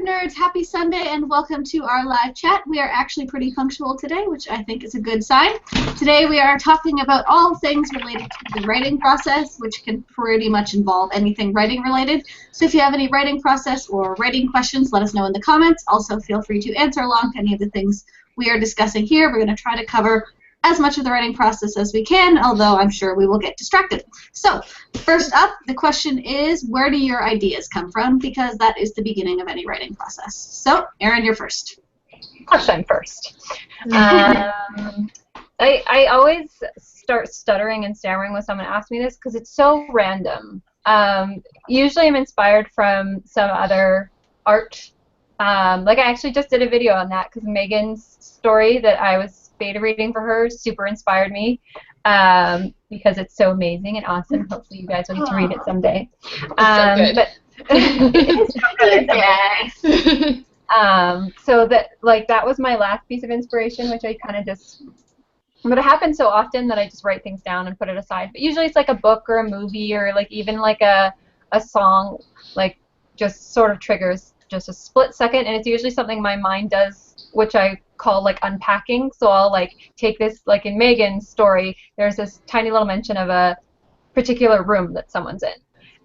Nerds, happy Sunday and welcome to our live chat. We are actually pretty punctual today, which I think is a good sign. Today we are talking about all things related to the writing process, which can pretty much involve anything writing related. So if you have any writing process or writing questions, let us know in the comments. Also feel free to answer along to any of the things we are discussing here. We're going to try to cover as much of the writing process as we can, although I'm sure we will get distracted. So, first up, the question is, where do your ideas come from? Because that is the beginning of any writing process. So, Erin, you're first. Of course I'm first. I always start stuttering and stammering when someone asks me this because it's so random. Usually I'm inspired from some other art. Like I actually just did a video on that because Megan's story that I was beta reading for her super inspired me because it's so amazing and awesome. Hopefully you guys will get to read it someday. So good. But it's so good. So that was my last piece of inspiration, which I kind of just, but it happens so often that I just write things down and put it aside. But usually it's like a book or a movie or like even like a song, like just sort of triggers just a split second, and it's usually something my mind does, which I call like unpacking. So I'll like take this, like in Megan's story, there's this tiny little mention of a particular room that someone's in,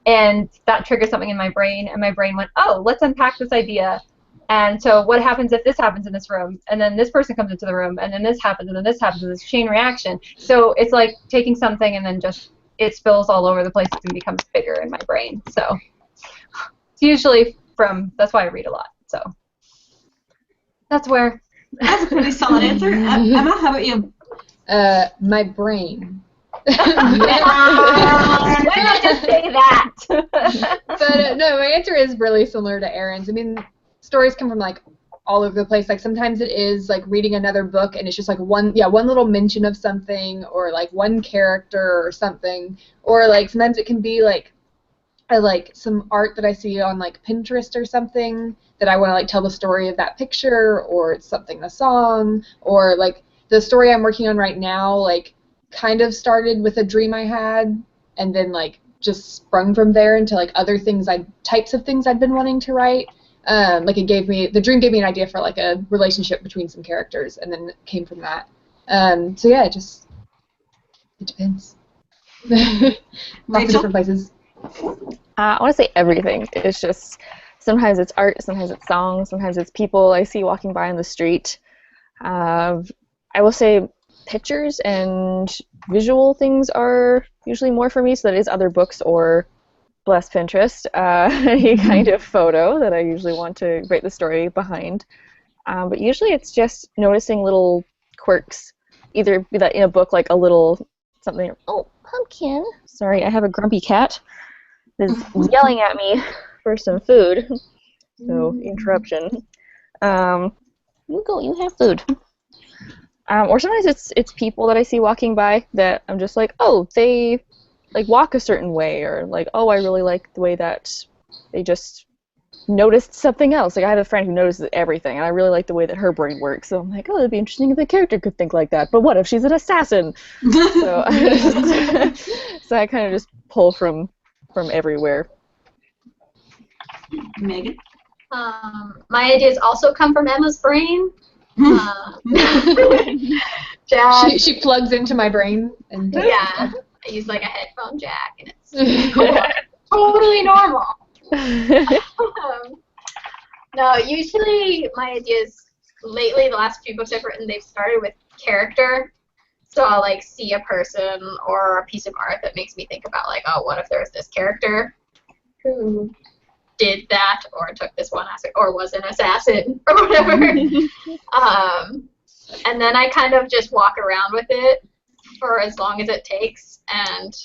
and that triggers something in my brain, and my brain went, oh, let's unpack this idea. And so what happens if this happens in this room, and then this person comes into the room, and then this happens, and then this happens, and this chain reaction. So it's like taking something and then just it spills all over the place and becomes bigger in my brain. So it's usually that's why I read a lot. So that's where. That's a pretty solid answer. Emma, how about you? My brain. Why did I just say that? But no, my answer is really similar to Erin's. I mean, stories come from like all over the place. Like sometimes it is like reading another book and it's just like one little mention of something, or like one character or something, or like sometimes it can be like some art that I see on like Pinterest or something that I want to like tell the story of that picture, or it's something, a song, or like the story I'm working on right now like kind of started with a dream I had and then like just sprung from there into like other things, types of things I'd been wanting to write. Like the dream gave me an idea for like a relationship between some characters, and then it came from that. So yeah, it depends. Lots of different places. I want to say everything. It's just sometimes it's art, sometimes it's songs, sometimes it's people I see walking by on the street. I will say pictures and visual things are usually more for me, so that is other books or, bless Pinterest, any kind of photo that I usually want to write the story behind. But usually it's just noticing little quirks, either be that in a book, like a little something, oh, pumpkin. Sorry, I have a grumpy cat is yelling at me for some food. So, interruption. You go, you have food. Or sometimes it's people that I see walking by that I'm just like, oh, they like walk a certain way, or like, oh, I really like the way that they just noticed something else. Like I have a friend who notices everything, and I really like the way that her brain works. So I'm like, oh, it'd be interesting if the character could think like that. But what if she's an assassin? So I kind of just pull from everywhere. Megan? My ideas also come from Emma's brain. Jack. She plugs into my brain. And yeah, I use like a headphone jack, and it's cool. Totally normal. No, usually my ideas lately, the last few books I've written, they've started with character. So I'll like see a person or a piece of art that makes me think about like, oh, what if there was this character who did that or took this one aspect or was an assassin or whatever. And then I kind of just walk around with it for as long as it takes, and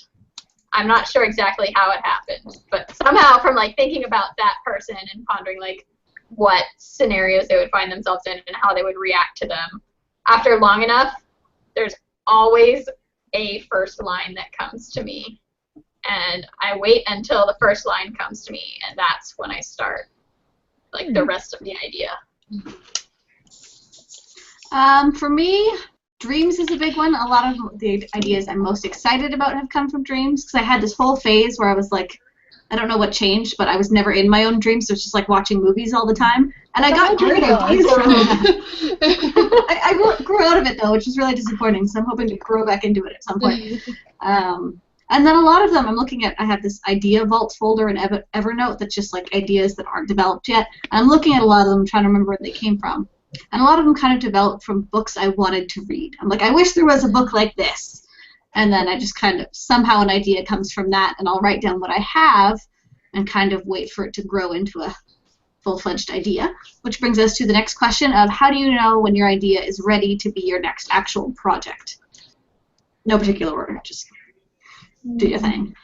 I'm not sure exactly how it happened, but somehow from like thinking about that person and pondering like what scenarios they would find themselves in and how they would react to them, after long enough, there's always a first line that comes to me, and I wait until the first line comes to me, and that's when I start like the rest of the idea. For me, dreams is a big one. A lot of the ideas I'm most excited about have come from dreams, because I had this whole phase where I was like, I don't know what changed, but I was never in my own dreams, so it's just like watching movies all the time. And I got great ideas from that. I grew out of it, though, which is really disappointing, so I'm hoping to grow back into it at some point. And then a lot of them, I have this idea vault folder in Evernote that's just like ideas that aren't developed yet. I'm looking at a lot of them, trying to remember where they came from. And a lot of them kind of developed from books I wanted to read. I'm like, I wish there was a book like this. And then I just kind of, somehow an idea comes from that, and I'll write down what I have and kind of wait for it to grow into a full-fledged idea. Which brings us to the next question of, how do you know when your idea is ready to be your next actual project? No particular order, just do your thing.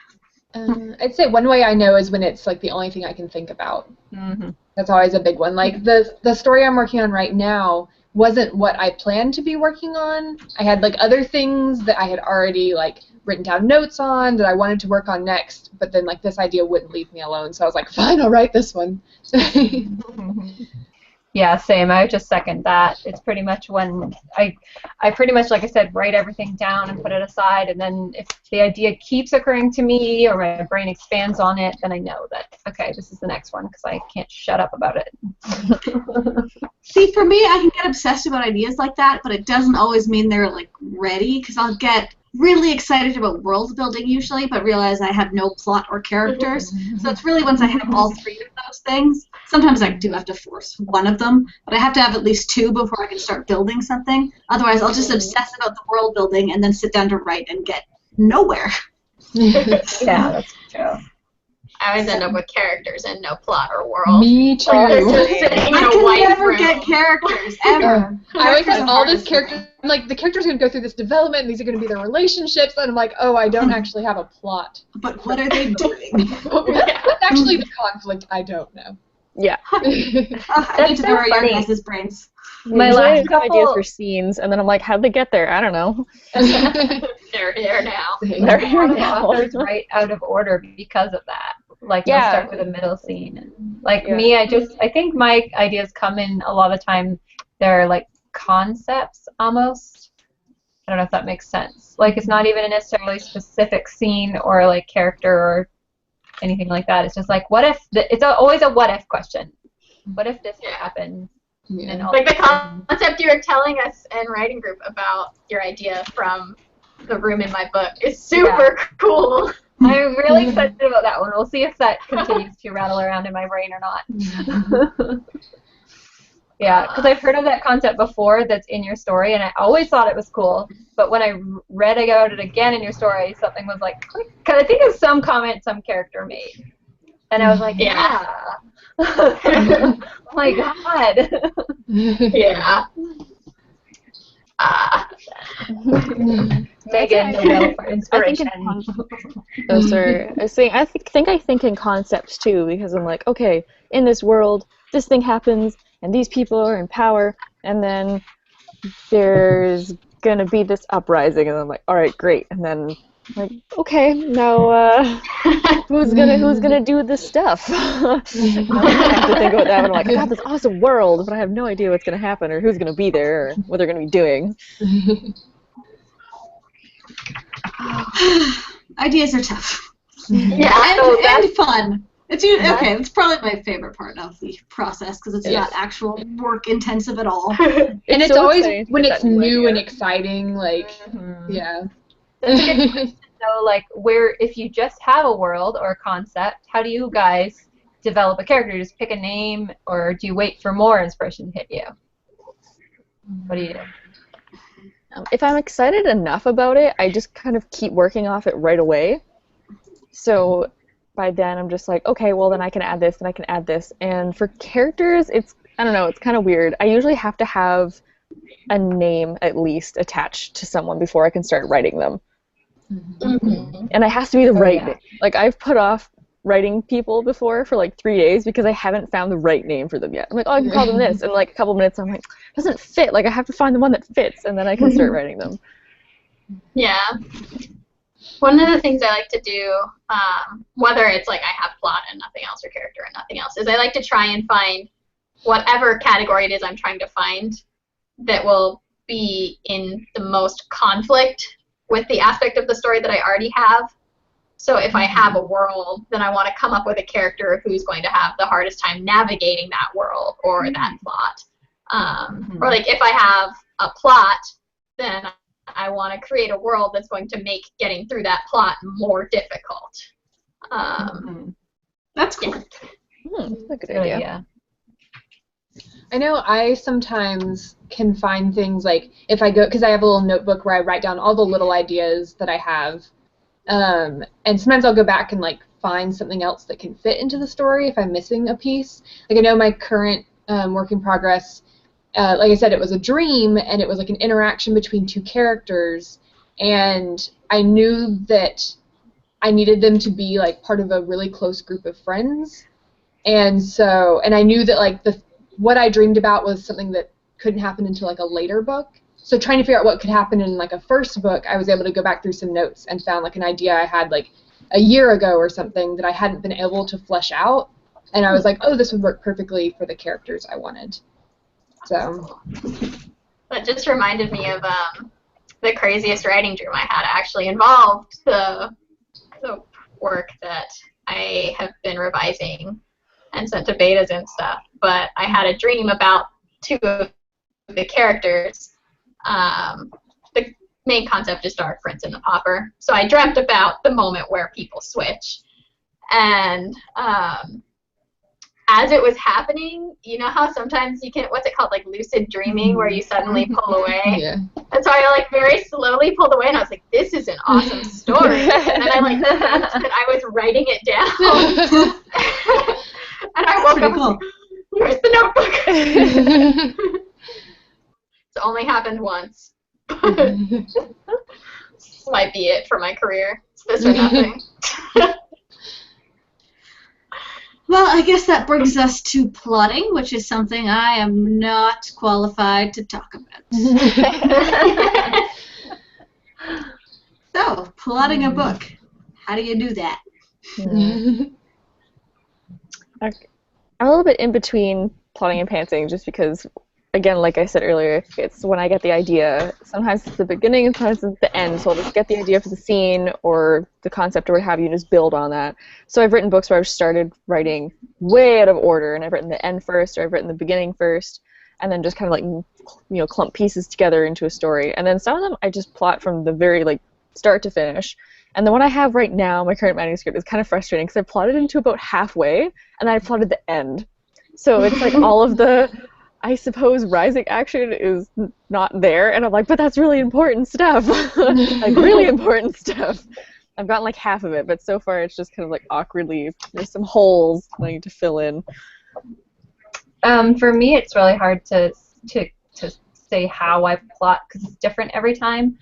I'd say one way I know is when it's like the only thing I can think about. Mm-hmm. That's always a big one. Like the story I'm working on right now wasn't what I planned to be working on. I had like other things that I had already like written down notes on that I wanted to work on next, but then like this idea wouldn't leave me alone, so I was like, fine, I'll write this one. Yeah, same. I would just second that. It's pretty much when I pretty much, like I said, write everything down and put it aside, and then if the idea keeps occurring to me or my brain expands on it, then I know that, okay, this is the next one because I can't shut up about it. See, for me, I can get obsessed about ideas like that, but it doesn't always mean they're like ready, because I'll get really excited about world building usually, but realize I have no plot or characters. So it's really once I have all three of those things. Sometimes I do have to force one of them, but I have to have at least two before I can start building something. Otherwise, I'll just obsess about the world building and then sit down to write and get nowhere. Yeah, that's true. I always end up with characters and no plot or world. Me too. I can never get characters, ever. I always have all this character. I'm like, the character's going to go through this development, and these are going to be their relationships, and I'm like, oh, I don't actually have a plot. But what are they doing? What's actually the conflict? I don't know. Yeah. I need to so borrow your funny. guys' brains. My Usually I last have couple ideas for scenes, and then I'm like, how'd they get there? I don't know. They're here now. They're here now. authors write out of order because of that. Like, they'll Yeah. start with a middle scene. And, like, Yeah. me, I think my ideas come in a lot of the time, they're like concepts almost. I don't know if that makes sense. Like, it's not even a necessarily specific scene or like character or anything like that. It's just like, what if, it's always a what if question. What if this would happen? And all Like the concept you were telling us in writing group about your idea from the room in my book is super cool. I'm really excited about that one. We'll see if that continues to rattle around in my brain or not. Yeah, because I've heard of that concept before that's in your story, and I always thought it was cool. But when I read about it again in your story, something was like, because I think of some comment some character made. And I was like, yeah. Oh my god. Yeah. Megan, Nobel for inspiration. Those are. I think in concepts too, because I'm like, okay, in this world, this thing happens, and these people are in power, and then there's gonna be this uprising, and I'm like, all right, great, and then I'm like, okay, now who's gonna do this stuff? I have to think about that, and I'm like, I got this awesome world, but I have no idea what's gonna happen, or who's gonna be there, or what they're gonna be doing. Ideas are tough. Yeah. And fun. It's probably my favorite part of the process because it's not actual work intensive at all. And it's so always exciting to when get it's that new new idea. and exciting, like, yeah. That's a good question, though, like, if you just have a world or a concept, how do you guys develop a character? Just pick a name, or do you wait for more inspiration to hit you? What do you do? If I'm excited enough about it, I just kind of keep working off it right away. So by then I'm just like, okay, well then I can add this and I can add this. And for characters, I don't know, it's kind of weird. I usually have to have a name at least attached to someone before I can start writing them. Mm-hmm. And it has to be the right name. Like, I've put off writing people before for like 3 days because I haven't found the right name for them yet. I'm like, oh, I can call them this. And like a couple minutes I'm like, it doesn't fit. Like, I have to find the one that fits, and then I can start writing them. Yeah. One of the things I like to do, whether it's like I have plot and nothing else or character and nothing else, is I like to try and find whatever category it is I'm trying to find that will be in the most conflict with the aspect of the story that I already have. So if I have a world, then I want to come up with a character who's going to have the hardest time navigating that world or that plot. Or like if I have a plot, then I want to create a world that's going to make getting through that plot more difficult. That's cool. That's a good idea. Yeah. I know I sometimes can find things like if I go, because I have a little notebook where I write down all the little ideas that I have, and sometimes I'll go back and like find something else that can fit into the story if I'm missing a piece. Like I know my current work in progress, like I said, it was a dream and it was like an interaction between two characters, and I knew that I needed them to be like part of a really close group of friends, and I knew that like what I dreamed about was something that couldn't happen until like a later book. So trying to figure out what could happen in like a first book, I was able to go back through some notes and found like an idea I had like a year ago or something that I hadn't been able to flesh out, and I was like, oh, this would work perfectly for the characters I wanted. So that just reminded me of the craziest writing dream I had actually involved the work that I have been revising and sent to betas and stuff. But I had a dream about two of the characters. The main concept is Dark Prince and the Pauper. So I dreamt about the moment where people switch. And as it was happening, you know how sometimes you can, what's it called, like lucid dreaming, where you suddenly pull away? yeah. And so I like very slowly pulled away, and I was like, this is an awesome story. And then I like dreamt that I was writing it down. And I woke up and was like, where's the notebook? It's only happened once. This might be it for my career. It's this or nothing. Well, I guess that brings us to plotting, which is something I am not qualified to talk about. So, plotting a book. How do you do that? I'm a little bit in between plotting and pantsing just because, again, like I said earlier, it's when I get the idea. Sometimes it's the beginning and sometimes it's the end. So I'll just get the idea for the scene or the concept or what have you and just build on that. So I've written books where I've started writing way out of order, and I've written the end first or I've written the beginning first, and then just kind of like, you know, clump pieces together into a story. And then some of them I just plot from the very like start to finish. And the one I have right now, my current manuscript, is kind of frustrating because I plotted into about halfway, and then I plotted the end. So it's like all of the, I suppose, rising action is not there, and I'm like, but that's really important stuff. Like, really important stuff. I've gotten like half of it, but so far it's just kind of like awkwardly, there's some holes that I need to fill in. For me, it's really hard to say how I plot because it's different every time.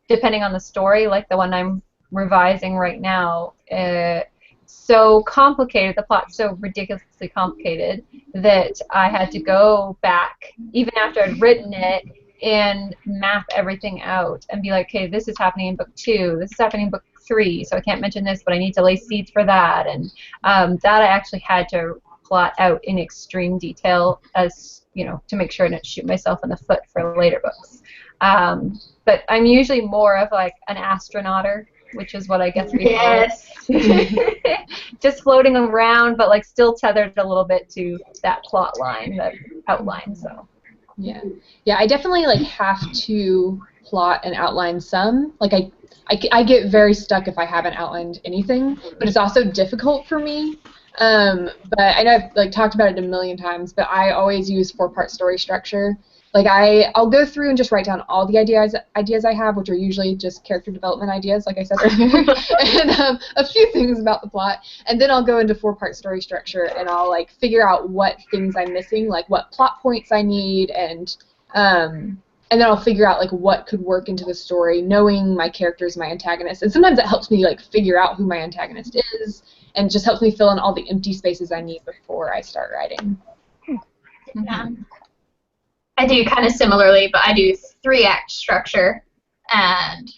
Depending on the story, like the one I'm revising right now, so complicated, the plot's so ridiculously complicated that I had to go back, even after I'd written it, and map everything out and be like, okay, this is happening in book 2, this is happening in book 3, so I can't mention this, but I need to lay seeds for that, and that I actually had to plot out in extreme detail, as you know, to make sure I didn't shoot myself in the foot for later books. But I'm usually more of like an astronauter, which is what I guess we call it. Just floating around, but like still tethered a little bit to that plot line, that outline. So. Yeah. I definitely like have to plot and outline some. Like I get very stuck if I haven't outlined anything, but it's also difficult for me. But I know I've like talked about it a million times, but I always use 4-part story structure. Like I'll go through and just write down all the ideas I have, which are usually just character development ideas, like I said earlier, and a few things about the plot. And then I'll go into 4-part story structure, and I'll like figure out what things I'm missing, like what plot points I need, and then I'll figure out like what could work into the story, knowing my characters, my antagonist. And sometimes it helps me like figure out who my antagonist is, and just helps me fill in all the empty spaces I need before I start writing. Yeah. I do kind of similarly, but I do 3-act structure, and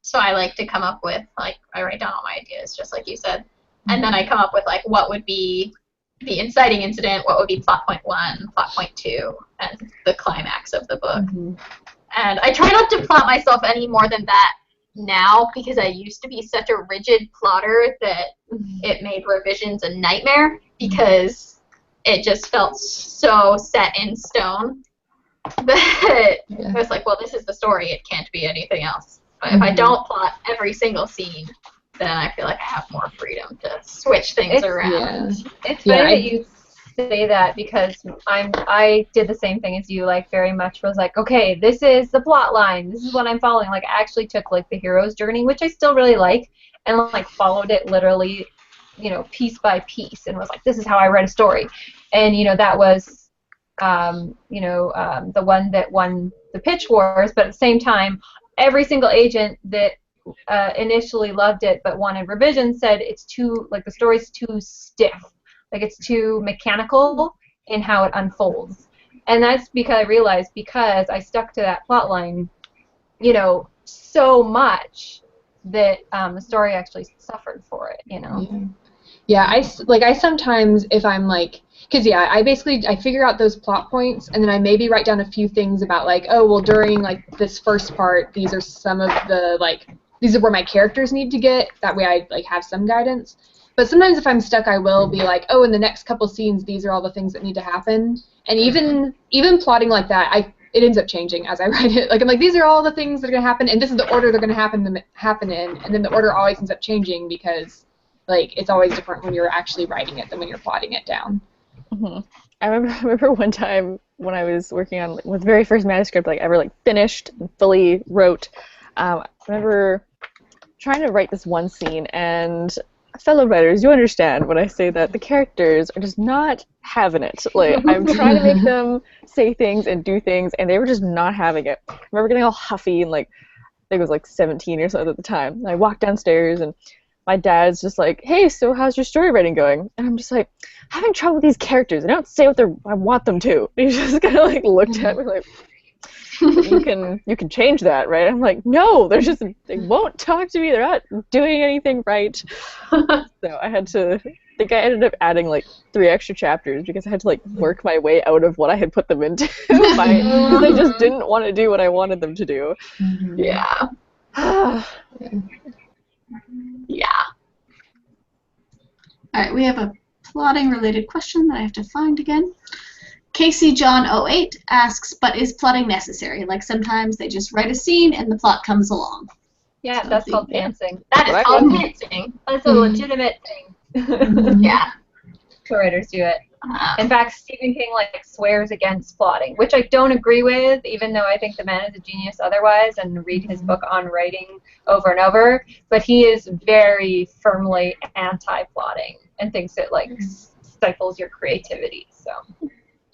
so I like to come up with, like, I write down all my ideas, just like you said, and then I come up with, like, what would be the inciting incident, what would be plot point 1, plot point 2, and the climax of the book. And I try not to plot myself any more than that, now because I used to be such a rigid plotter that it made revisions a nightmare because it just felt so set in stone that I was like, well, this is the story. It can't be anything else. But if I don't plot every single scene, then I feel like I have more freedom to switch things around. Yeah. It's funny that you say that because I did the same thing as you, like very much was like, okay, this is the plot line, this is what I'm following. Like I actually took like the hero's journey, which I still really like, and like followed it literally, piece by piece, and was like, this is how I write a story. And that was the one that won the pitch wars, but at the same time every single agent that initially loved it but wanted revisions said it's too, like, the story's too stiff, like it's too mechanical in how it unfolds. And that's because I realized, because I stuck to that plot line so much that the story actually suffered for it. Yeah, I sometimes, if I'm like, because I figure out those plot points, and then I maybe write down a few things about, like, oh, well, during like this first part, these are some of the, like, these are where my characters need to get. That way I like have some guidance. But sometimes if I'm stuck, I will be like, oh, in the next couple scenes, these are all the things that need to happen. And even plotting like that, it ends up changing as I write it. Like, I'm like, these are all the things that are going to happen, and this is the order they're going to happen in, and then the order always ends up changing because, like, it's always different when you're actually writing it than when you're plotting it down. Mm-hmm. I remember one time when I was working on the very first manuscript I ever finished and fully wrote. I remember trying to write this one scene, and fellow writers, you understand when I say that the characters are just not having it. Like, I'm trying to make them say things and do things, and they were just not having it. I remember getting all huffy, and I think I was 17 or something at the time. And I walked downstairs, and my dad's just like, hey, so how's your story writing going? And I'm just like, having trouble with these characters. They don't say what I want them to. And he just kind of looked at me like, you can change that, right? I'm like, no, they won't talk to me. They're not doing anything right. So I think I ended up adding 3 extra chapters because I had to work my way out of what I had put them into. Because they just didn't want to do what I wanted them to do. Mm-hmm. Yeah. Yeah. All right, we have a plotting-related question that I have to find again. Casey John 08 asks, but is plotting necessary? Like, sometimes they just write a scene and the plot comes along. Yeah, that's called pantsing. That is called pantsing. That's a legitimate thing. Yeah. Co-writers do it. In fact, Stephen King swears against plotting, which I don't agree with, even though I think the man is a genius otherwise and read his book on writing over and over. But he is very firmly anti-plotting and thinks it stifles your creativity. So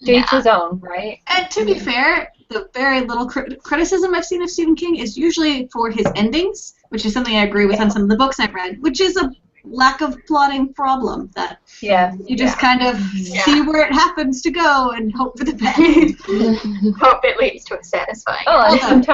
to each his own, right? And to be fair, the very little criticism I've seen of Stephen King is usually for his endings, which is something I agree with on some of the books I've read, which is a lack of plotting problem that you just kind of see where it happens to go and hope for the best. Hope it leads to a satisfying. Oh, and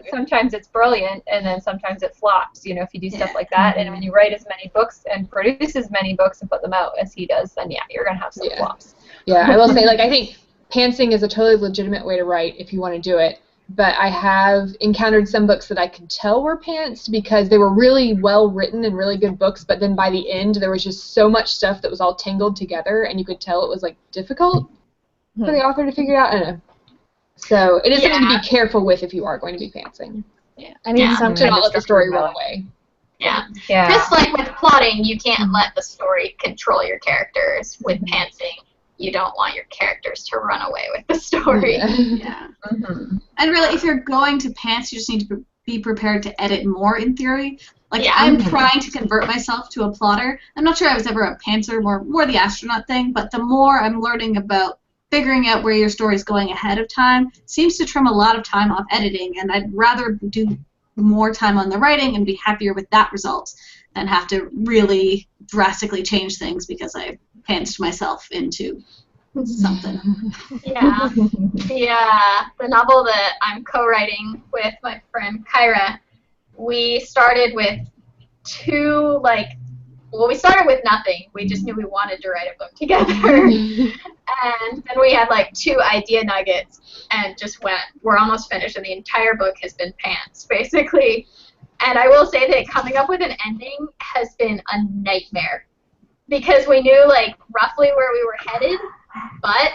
sometimes it's brilliant, and then sometimes it flops. If you do stuff like that, and when you write as many books and produce as many books and put them out as he does, then you're gonna have some flops. Yeah, I will say, I think pantsing is a totally legitimate way to write if you want to do it. But I have encountered some books that I could tell were pantsed because they were really well written and really good books, but then by the end there was just so much stuff that was all tangled together, and you could tell it was difficult for the author to figure out. I don't know. So it is something to be careful with if you are going to be pantsing. Yeah, I mean, to not let the story run away. Yeah. Just like with plotting, you can't let the story control your characters. With pantsing, you don't want your characters to run away with the story. Yeah. And really, if you're going to pants, you just need to be prepared to edit more, in theory. I'm trying to convert myself to a plotter. I'm not sure I was ever a pantser, more the astronaut thing, but the more I'm learning about figuring out where your story is going ahead of time seems to trim a lot of time off editing, and I'd rather do more time on the writing and be happier with that result than have to really drastically change things because I pantsed myself into something. Yeah. The novel that I'm co-writing with my friend Kyra, we started with we started with nothing. We just knew we wanted to write a book together. And then we had 2 idea nuggets and just we're almost finished, and the entire book has been pants, basically. And I will say that coming up with an ending has been a nightmare because we knew like roughly where we were headed, but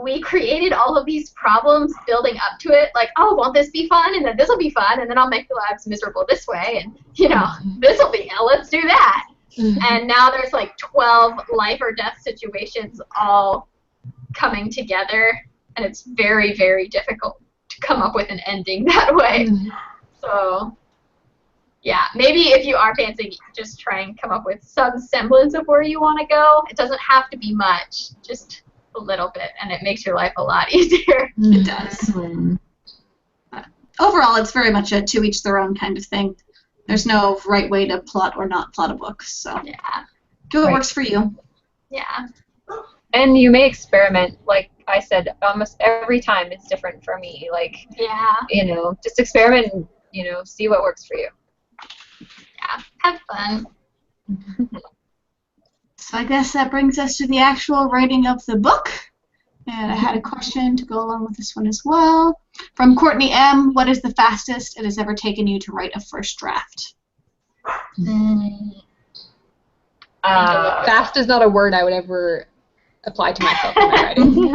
we created all of these problems building up to it, like, oh, won't this be fun? And then this will be fun, and then I'll make the lives miserable this way, and, you know, this will be hell, let's do that. And now there's like 12 life or death situations all coming together, and it's very, very difficult to come up with an ending that way. So, yeah, maybe if you are fancying, just try and come up with some semblance of where you want to go. It doesn't have to be much, just a little bit, and it makes your life a lot easier. It does. But overall, it's very much a to each their own kind of thing. There's no right way to plot or not plot a book, so Yeah. do what works for you. Yeah. And you may experiment, like I said, almost every time it's different for me. Like, Yeah. you know, just experiment and, you know, see what works for you. Yeah. Have fun. So I guess that brings us to the actual writing of the book. And I had a question to go along with this one as well. From Courtney M. What is the fastest it has ever taken you to write a first draft? Fast is not a word I would ever apply to myself in my writing.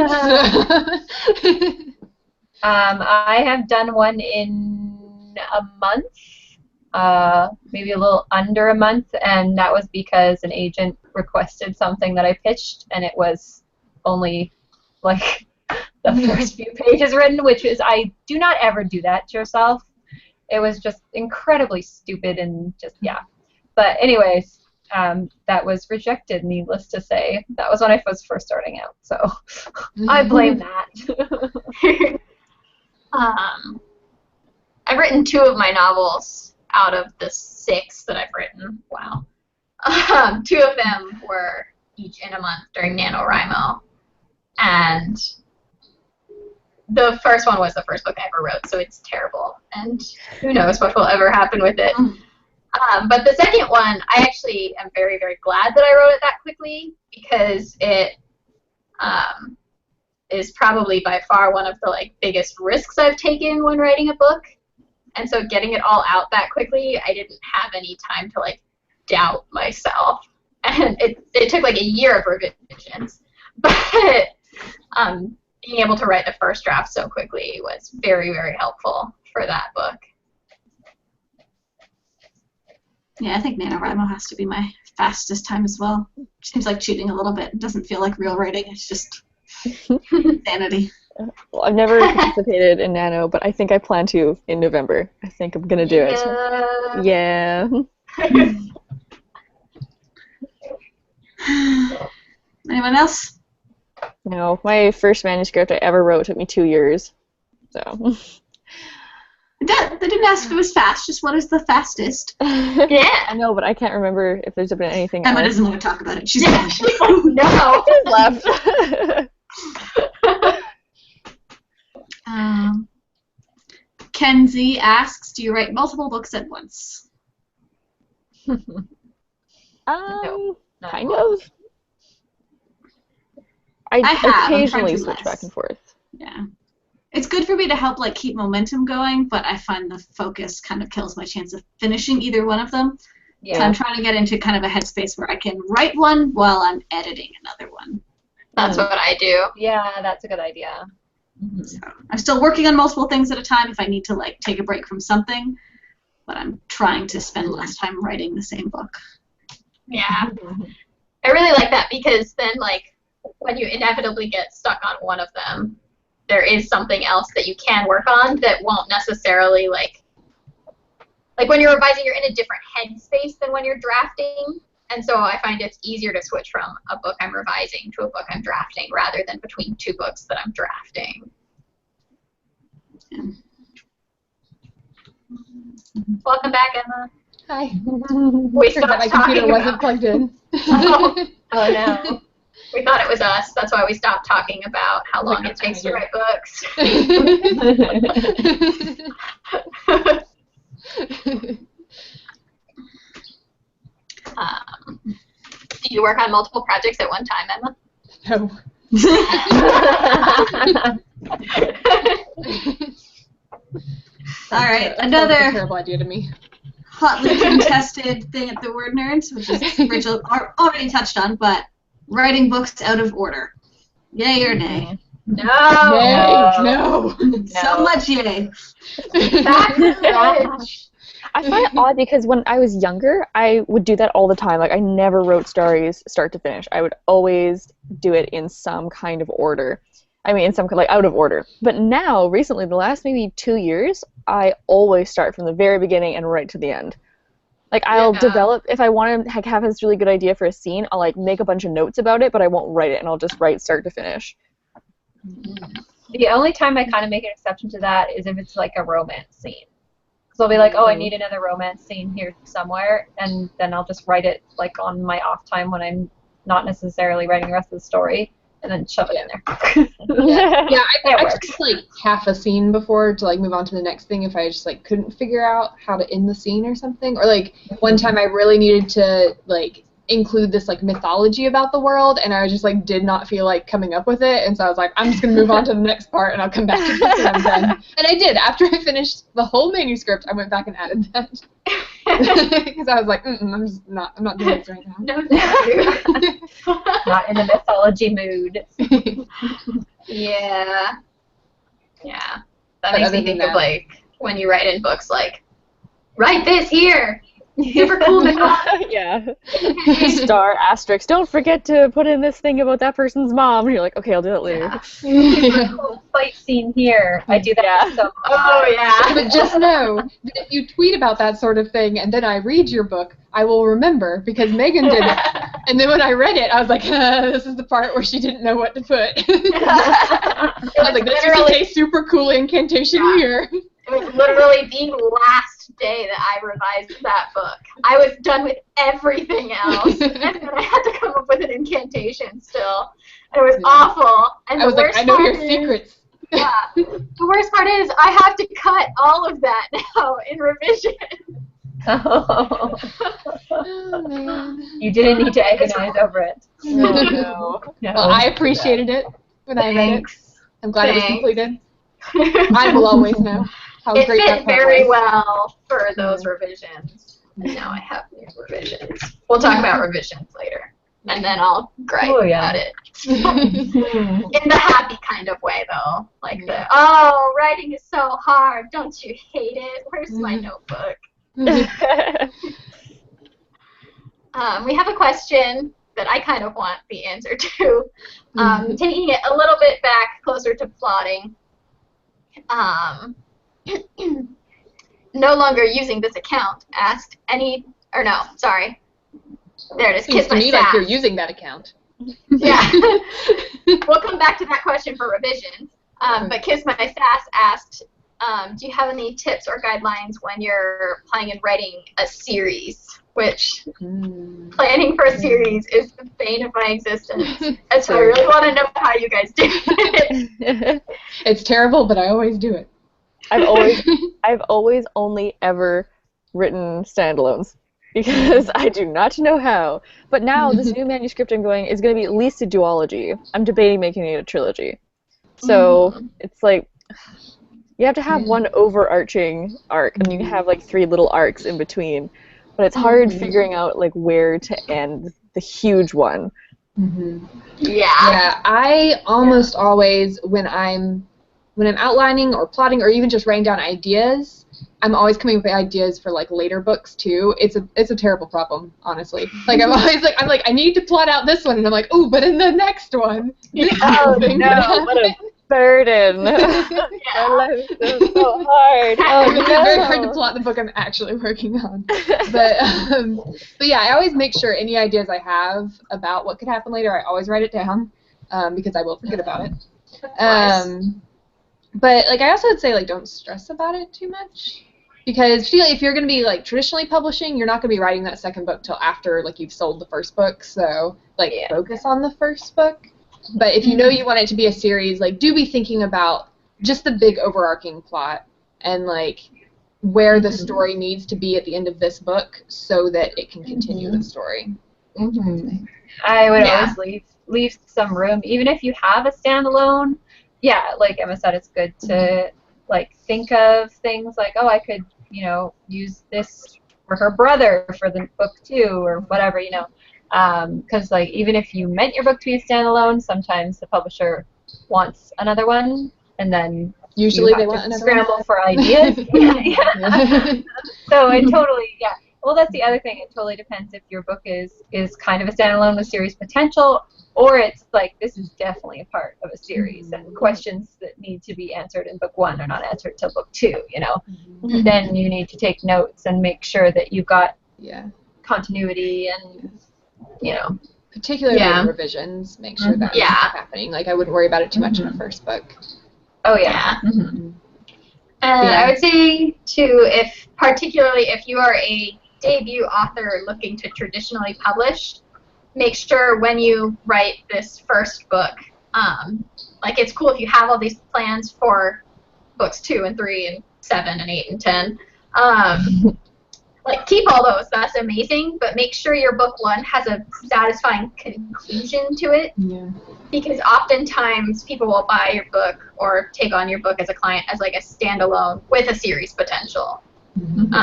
I have done one in a month, maybe a little under a month, and that was because an agent requested something that I pitched, and it was only like the first few pages written, which is, I do not ever do that to yourself. It was just incredibly stupid and just, yeah. But anyways, that was rejected, needless to say. That was when I was first starting out, so I blame that. I've written 2 of my novels out of the 6 that I've written. Wow. 2 of them were each in a month during NaNoWriMo. And the first one was the first book I ever wrote, so it's terrible. And who knows what will ever happen with it. But the second one, I actually am very, very glad that I wrote it that quickly because it is probably by far one of the like biggest risks I've taken when writing a book. And so getting it all out that quickly, I didn't have any time to like doubt myself. And it took like a year of revisions. But being able to write the first draft so quickly was very, very helpful for that book. Yeah, I think NaNoWriMo has to be my fastest time as well. Seems like cheating a little bit. It doesn't feel like real writing. It's just sanity. Well, I've never participated in Nano, but I think I plan to in November. I think I'm going to do it. Yeah. Anyone else? No, my first manuscript I ever wrote took me 2 years. So. They didn't ask if it was fast, just what is the fastest? Yeah. I know, but I can't remember if there's been anything Emma else. doesn't want to talk about it. She's No. left. Kenzie asks, do you write multiple books at once? Kind of. I have. occasionally I'm trying to switch less. back and forth. Yeah. It's good for me to help like keep momentum going, but I find the focus kind of kills my chance of finishing either one of them. Yeah. So I'm trying to get into kind of a headspace where I can write one while I'm editing another one. That's what I do. Yeah, that's a good idea. Mm-hmm. So I'm still working on multiple things at a time if I need to like take a break from something, but I'm trying to spend less time writing the same book. Yeah. I really like that because then like when you inevitably get stuck on one of them, there is something else that you can work on that won't necessarily like when you're revising, you're in a different headspace than when you're drafting. And so I find it's easier to switch from a book I'm revising to a book I'm drafting rather than between 2 books that I'm drafting. Yeah. Welcome back, Emma. Hi. We Turns out stopped my computer talking wasn't about. plugged in. Oh no. We thought it was us. That's why we stopped talking about how long it takes to write books. Do you work on multiple projects at one time, Emma? No. All right, That sounds like a another terrible idea to me. hotly contested thing at the WordNerds, which is Rachel already touched on, but writing books out of order. Yay or nay? No. No. So much yay. Sacrilege. I find it odd because when I was younger, I would do that all the time. Like, I never wrote stories start to finish. I would always do it in some kind of order. I mean, in some like out of order. But now, recently, the last maybe 2 years, I always start from the very beginning and right to the end. Like, I'll develop, if I want to have this really good idea for a scene, I'll like make a bunch of notes about it, but I won't write it, and I'll just write start to finish. The only time I kind of make an exception to that is if it's like a romance scene. So I'll be like, oh, I need another romance scene here somewhere, and then I'll just write it like on my off time when I'm not necessarily writing the rest of the story, and then shove it in there. Yeah, I works. took like half a scene before to like move on to the next thing if I just like couldn't figure out how to end the scene or something. Or like one time I really needed to like include this like mythology about the world, and I just like did not feel like coming up with it, and so I was like, I'm just gonna move on to the next part and I'll come back to this when I'm done. And I did. After I finished the whole manuscript, I went back and added that. Because I was like, I'm not doing this right now. No, thank you. Not in the mythology mood. Yeah. Yeah. That But makes other me than think that- of like when you write in books like, write this here. Super cool mythology. Yeah. Star asterisk. Don't forget to put in this thing about that person's mom. And you're like, okay, I'll do that later. Yeah. Cool fight scene here. I do that Yeah. so much. Oh yeah. But just know that if you tweet about that sort of thing and then I read your book, I will remember because Megan did it. And then when I read it, I was like, this is the part where she didn't know what to put. I was like, this is a super cool incantation here. It was literally the last day that I revised that book. I was done with everything else, and then I had to come up with an incantation still. And it was awful. And I was like, I know your secrets. Yeah. The worst part is I have to cut all of that now in revision. Oh, man. You didn't need to agonize over it. No. No. Well, I appreciated it when I read it. Thanks. I'm glad it was Thanks. completed. I will always know how It great that fit part very was. well for those revisions. And now I have new revisions. We'll talk about revisions later. And then I'll gripe Oh, yeah. about it. In the happy kind of way, though. Like the, oh, writing is so hard. Don't you hate it? Where's my notebook? We have a question that I kind of want the answer to. Taking it a little bit back closer to plotting. No longer using this account. Asked any, or no, sorry. There it is. Seems Kiss to my me like sass. you're using that account. Yeah. We'll come back to that question for revisions. But Kiss My Sass asked, do you have any tips or guidelines when you're planning and writing a series? Which planning for a series is the bane of my existence. And so I really want to know how you guys do it. It's terrible, but I always do it. I've always only ever written standalones because I do not know how. But now this new manuscript I'm going is going to be at least a duology. I'm debating making it a trilogy. So it's like you have to have one overarching arc, and you can have like 3 little arcs in between. But it's hard figuring out like where to end the huge one. Yeah, I almost always when I'm outlining or plotting or even just writing down ideas, I'm always coming up with ideas for like later books too. It's a terrible problem, honestly. Like I'm always like I need to plot out this one, and I'm like, oh, but in the next one, this thing could happen. What a burden! My life is so hard. Oh It's very hard to no! plot the book I'm actually working on. But yeah, I always make sure any ideas I have about what could happen later, I always write it down because I will forget about it. But like I also would say like don't stress about it too much. Because particularly if you're going to be like traditionally publishing, you're not going to be writing that second book till after like you've sold the first book. So like focus on the first book. But if you know you want it to be a series, like do be thinking about just the big overarching plot and like where the story needs to be at the end of this book so that it can continue the story. I would always leave some room, even if you have a standalone. Yeah, like Emma said, it's good to like think of things like, oh, I could, use this for her brother for the book 2 or whatever, you know. Because like even if you meant your book to be a standalone, sometimes the publisher wants another one, and then Usually you they have want to another scramble one. for ideas. Yeah. Yeah. So it totally, yeah. Well, that's the other thing. It totally depends if your book is kind of a standalone with series potential, or it's like this is definitely a part of a series, and questions that need to be answered in book 1 are not answered till book 2. You know, then you need to take notes and make sure that you've got continuity and you know. Particularly in revisions, make sure that's happening. Like I wouldn't worry about it too much in a first book. Oh yeah. And I would say too, particularly if you are a debut author looking to traditionally publish, make sure when you write this first book, like it's cool if you have all these plans for books 2 and 3 and 7 and 8 and 10. Like keep all those, that's amazing, but make sure your book 1 has a satisfying conclusion to it. Yeah. Because oftentimes people will buy your book or take on your book as a client as like a standalone with a series potential. And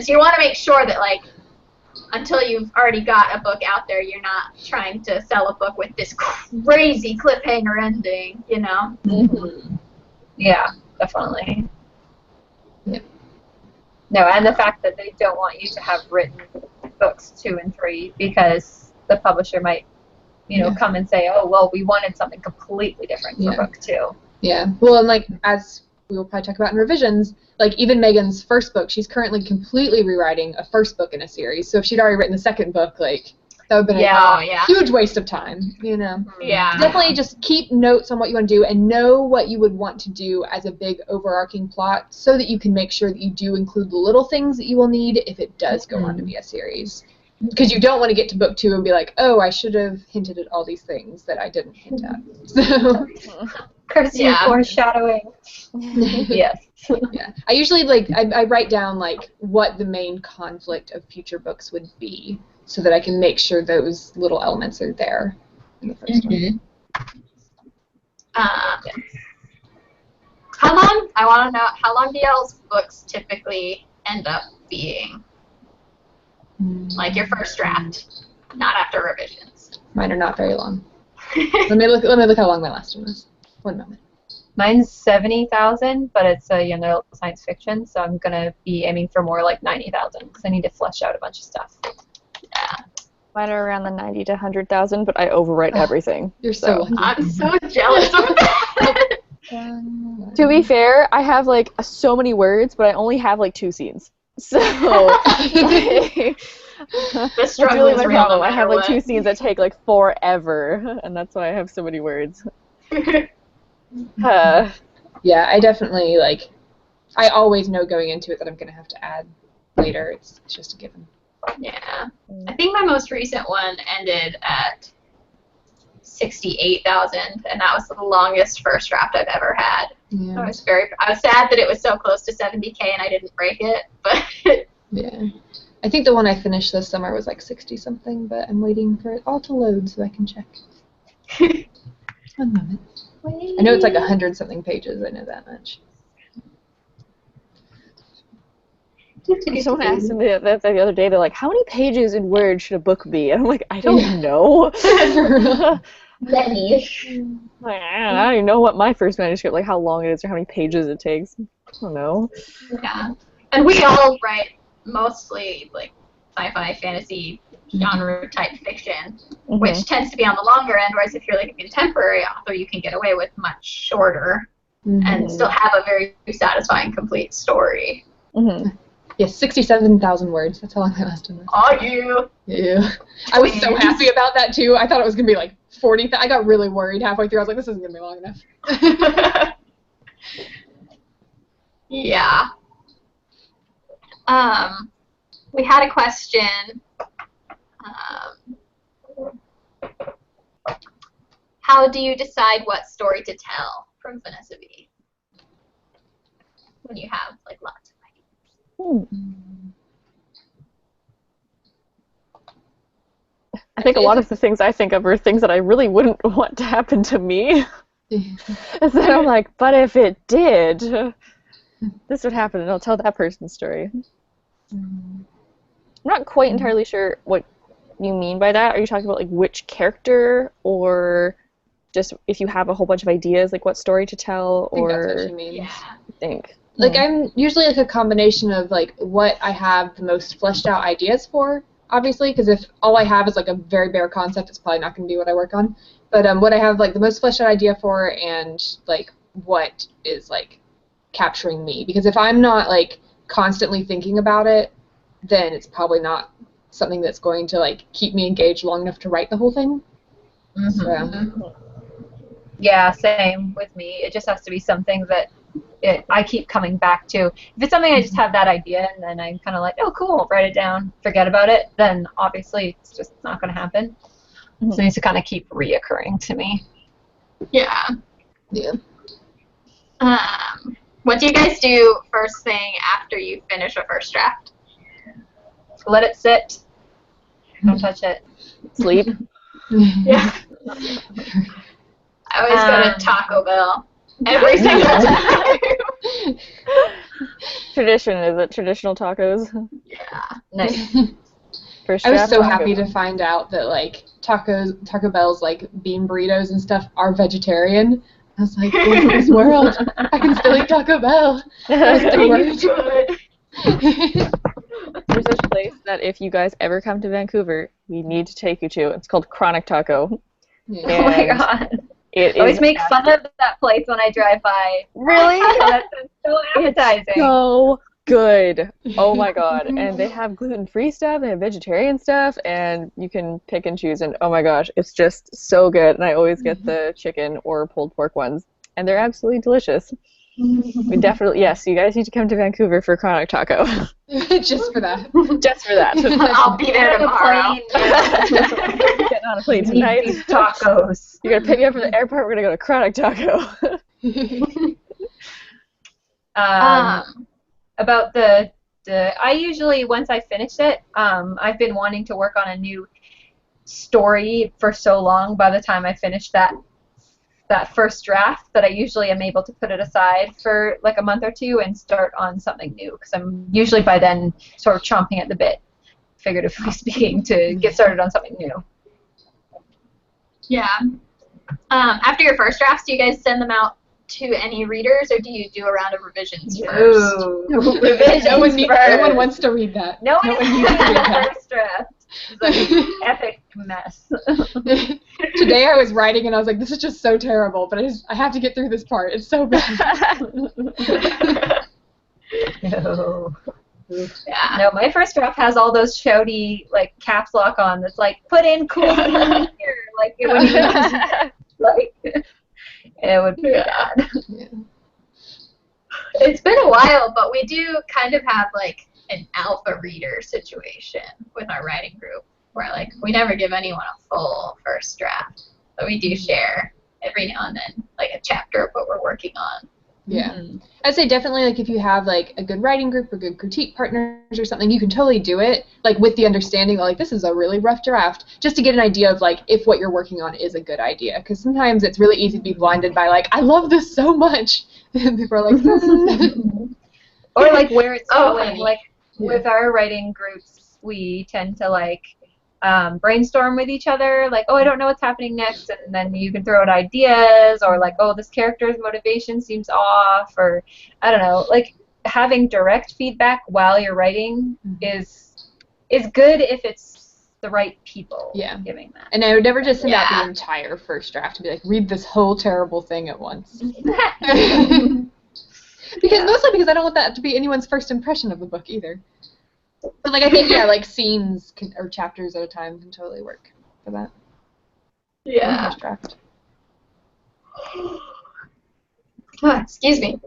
so you want to make sure that like until you've already got a book out there, you're not trying to sell a book with this crazy cliffhanger ending, you know? Yeah, definitely. Yep. No, and the fact that they don't want you to have written books 2 and 3 because the publisher might, you know, come and say, oh, well, we wanted something completely different for book 2. Yeah. Well, and like as we will probably talk about in revisions, like even Megan's first book, she's currently completely rewriting a first book in a series. So if she'd already written the second book, like that would have been a huge waste of time, you know. Yeah. Definitely just keep notes on what you want to do and know what you would want to do as a big overarching plot so that you can make sure that you do include the little things that you will need if it does go on to be a series. Because you don't want to get to book 2 and be like, oh, I should have hinted at all these things that I didn't hint at. So, courtesy of foreshadowing. Yes. Yeah. I usually I write down like what the main conflict of future books would be, so that I can make sure those little elements are there in the first one. How long? I want to know how long do y'all's books typically end up being? Like your first draft, not after revisions. Mine are not very long. Let me look how long my last one was. One moment. Mine's 70,000, but it's a young adult science fiction, so I'm gonna be aiming for more like 90,000 because I need to flesh out a bunch of stuff. Yeah. Mine are around the 90 to 100,000, but I overwrite everything. You're so lucky. I'm so jealous of that. To be fair, I have like so many words, but I only have like 2 scenes. So The struggle really is my real problem. no I have matter like 2 scenes that take like forever, and that's why I have so many words. Yeah, I definitely I always know going into it that I'm gonna have to add later. It's just a given. Yeah. I think my most recent one ended at 68,000, and that was the longest first draft I've ever had. Yeah. I was sad that it was so close to 70K and I didn't break it, but yeah. I think the one I finished this summer was like 60 something, but I'm waiting for it all to load so I can check. One moment. I know it's like 100 something pages. I know that much. Someone asked me that the other day, they're like, how many pages in Word should a book be? And I'm like, I don't know. many. Like, I don't even know what my first manuscript, like how long it is or how many pages it takes. I don't know. Yeah. And we all write mostly like sci-fi, fantasy, genre type fiction, which tends to be on the longer end, whereas if you're like a contemporary author, you can get away with much shorter and still have a very satisfying, complete story. Yes, 67,000 words. That's how long my last one was. Oh, you! Yeah. I was so happy about that, too. I thought it was going to be like 40. I got really worried halfway through. I was like, this isn't going to be long enough. Yeah. We had a question. How do you decide what story to tell? From Vanessa B. When you have like lots of ideas. I think a lot of the things I think of are things that I really wouldn't want to happen to me. And then I'm like, but if it did, this would happen, and I'll tell that person's story. not quite entirely sure what you mean by that. Are you talking about like which character, or just if you have a whole bunch of ideas, like what story to tell, I think that's what or she means. Yeah. I think? Like, I'm usually like a combination of like what I have the most fleshed out ideas for, obviously, because if all I have is like a very bare concept, it's probably not going to be what I work on. But what I have like the most fleshed out idea for, and like what is like capturing me, because if I'm not like constantly thinking about it, then it's probably not something that's going to like keep me engaged long enough to write the whole thing. So. Yeah, same with me. It just has to be something that I keep coming back to. If it's something I just have that idea and then I'm kind of like, oh, cool, write it down, forget about it, then obviously it's just not going to happen. So it needs to kind of keep reoccurring to me. Yeah. Yeah. What do you guys do first thing after you finish a first draft? Let it sit. Don't touch it. Sleep. Yeah. I always go to Taco Bell every single time. Tradition, is it? Traditional tacos? Yeah. Nice. First I was draft so taco. happy to find out that like Taco Bell's like bean burritos and stuff are vegetarian. I was like, in this world, I can still eat Taco Bell. You could. There's this place that if you guys ever come to Vancouver, we need to take you to. It's called Chronic Taco. Yeah. Oh my And god. it I always is make fun of that place when I drive by. really That's so appetizing. so good. Oh my god. And they have gluten-free stuff, they have vegetarian stuff, and you can pick and choose, and oh my gosh, it's just so good. And I always get the chicken or pulled pork ones, and they're absolutely delicious. We definitely, yes, you guys need to come to Vancouver for Chronic Taco. Just for that. Just for that. I'll be there Get on a tomorrow. plane. Getting on a plane Eat tonight. these tacos. You're gonna pick me up from the airport, we're gonna go to Chronic Taco. About the I usually, once I finish it, I've been wanting to work on a new story for so long. By the time I finish that first draft, that I usually am able to put it aside for like a month or two and start on something new, because I'm usually by then sort of chomping at the bit, figuratively speaking, to get started on something new. Yeah. After your first drafts, do you guys send them out to any readers, or do you do a round of revisions first? Revisions no one first. wants to read that. No one one needs needs to to read read the that. first draft. It's like an epic mess. Today I was writing and I was like, this is just so terrible, but I have to get through this part. It's so bad. No. Yeah. No, my first draft has all those shouty like caps lock on. That's like, put in cool here. Like it would be like it would be bad. Yeah. It's been a while, but we do kind of have like an alpha reader situation with our writing group, where like we never give anyone a full first draft, but we do share every now and then like a chapter of what we're working on. Yeah. I'd say definitely, like, if you have, like, a good writing group or good critique partners or something, you can totally do it, like, with the understanding that, like, this is a really rough draft, just to get an idea of, like, if what you're working on is a good idea. Because sometimes it's really easy to be blinded by, like, I love this so much. And people are like, Or, like, where it's going. Honey. Like, with our writing groups, we tend to, like, brainstorm with each other, like, oh, I don't know what's happening next, and then you can throw out ideas, or like, oh, this character's motivation seems off, or I don't know, like having direct feedback while you're writing is good if it's the right people giving that. And I would never just send out the entire first draft to be like, read this whole terrible thing at once. Mostly because I don't want that to be anyone's first impression of the book either. But, like, I think, like, scenes or chapters at a time can totally work for that. Yeah. First draft. Excuse me.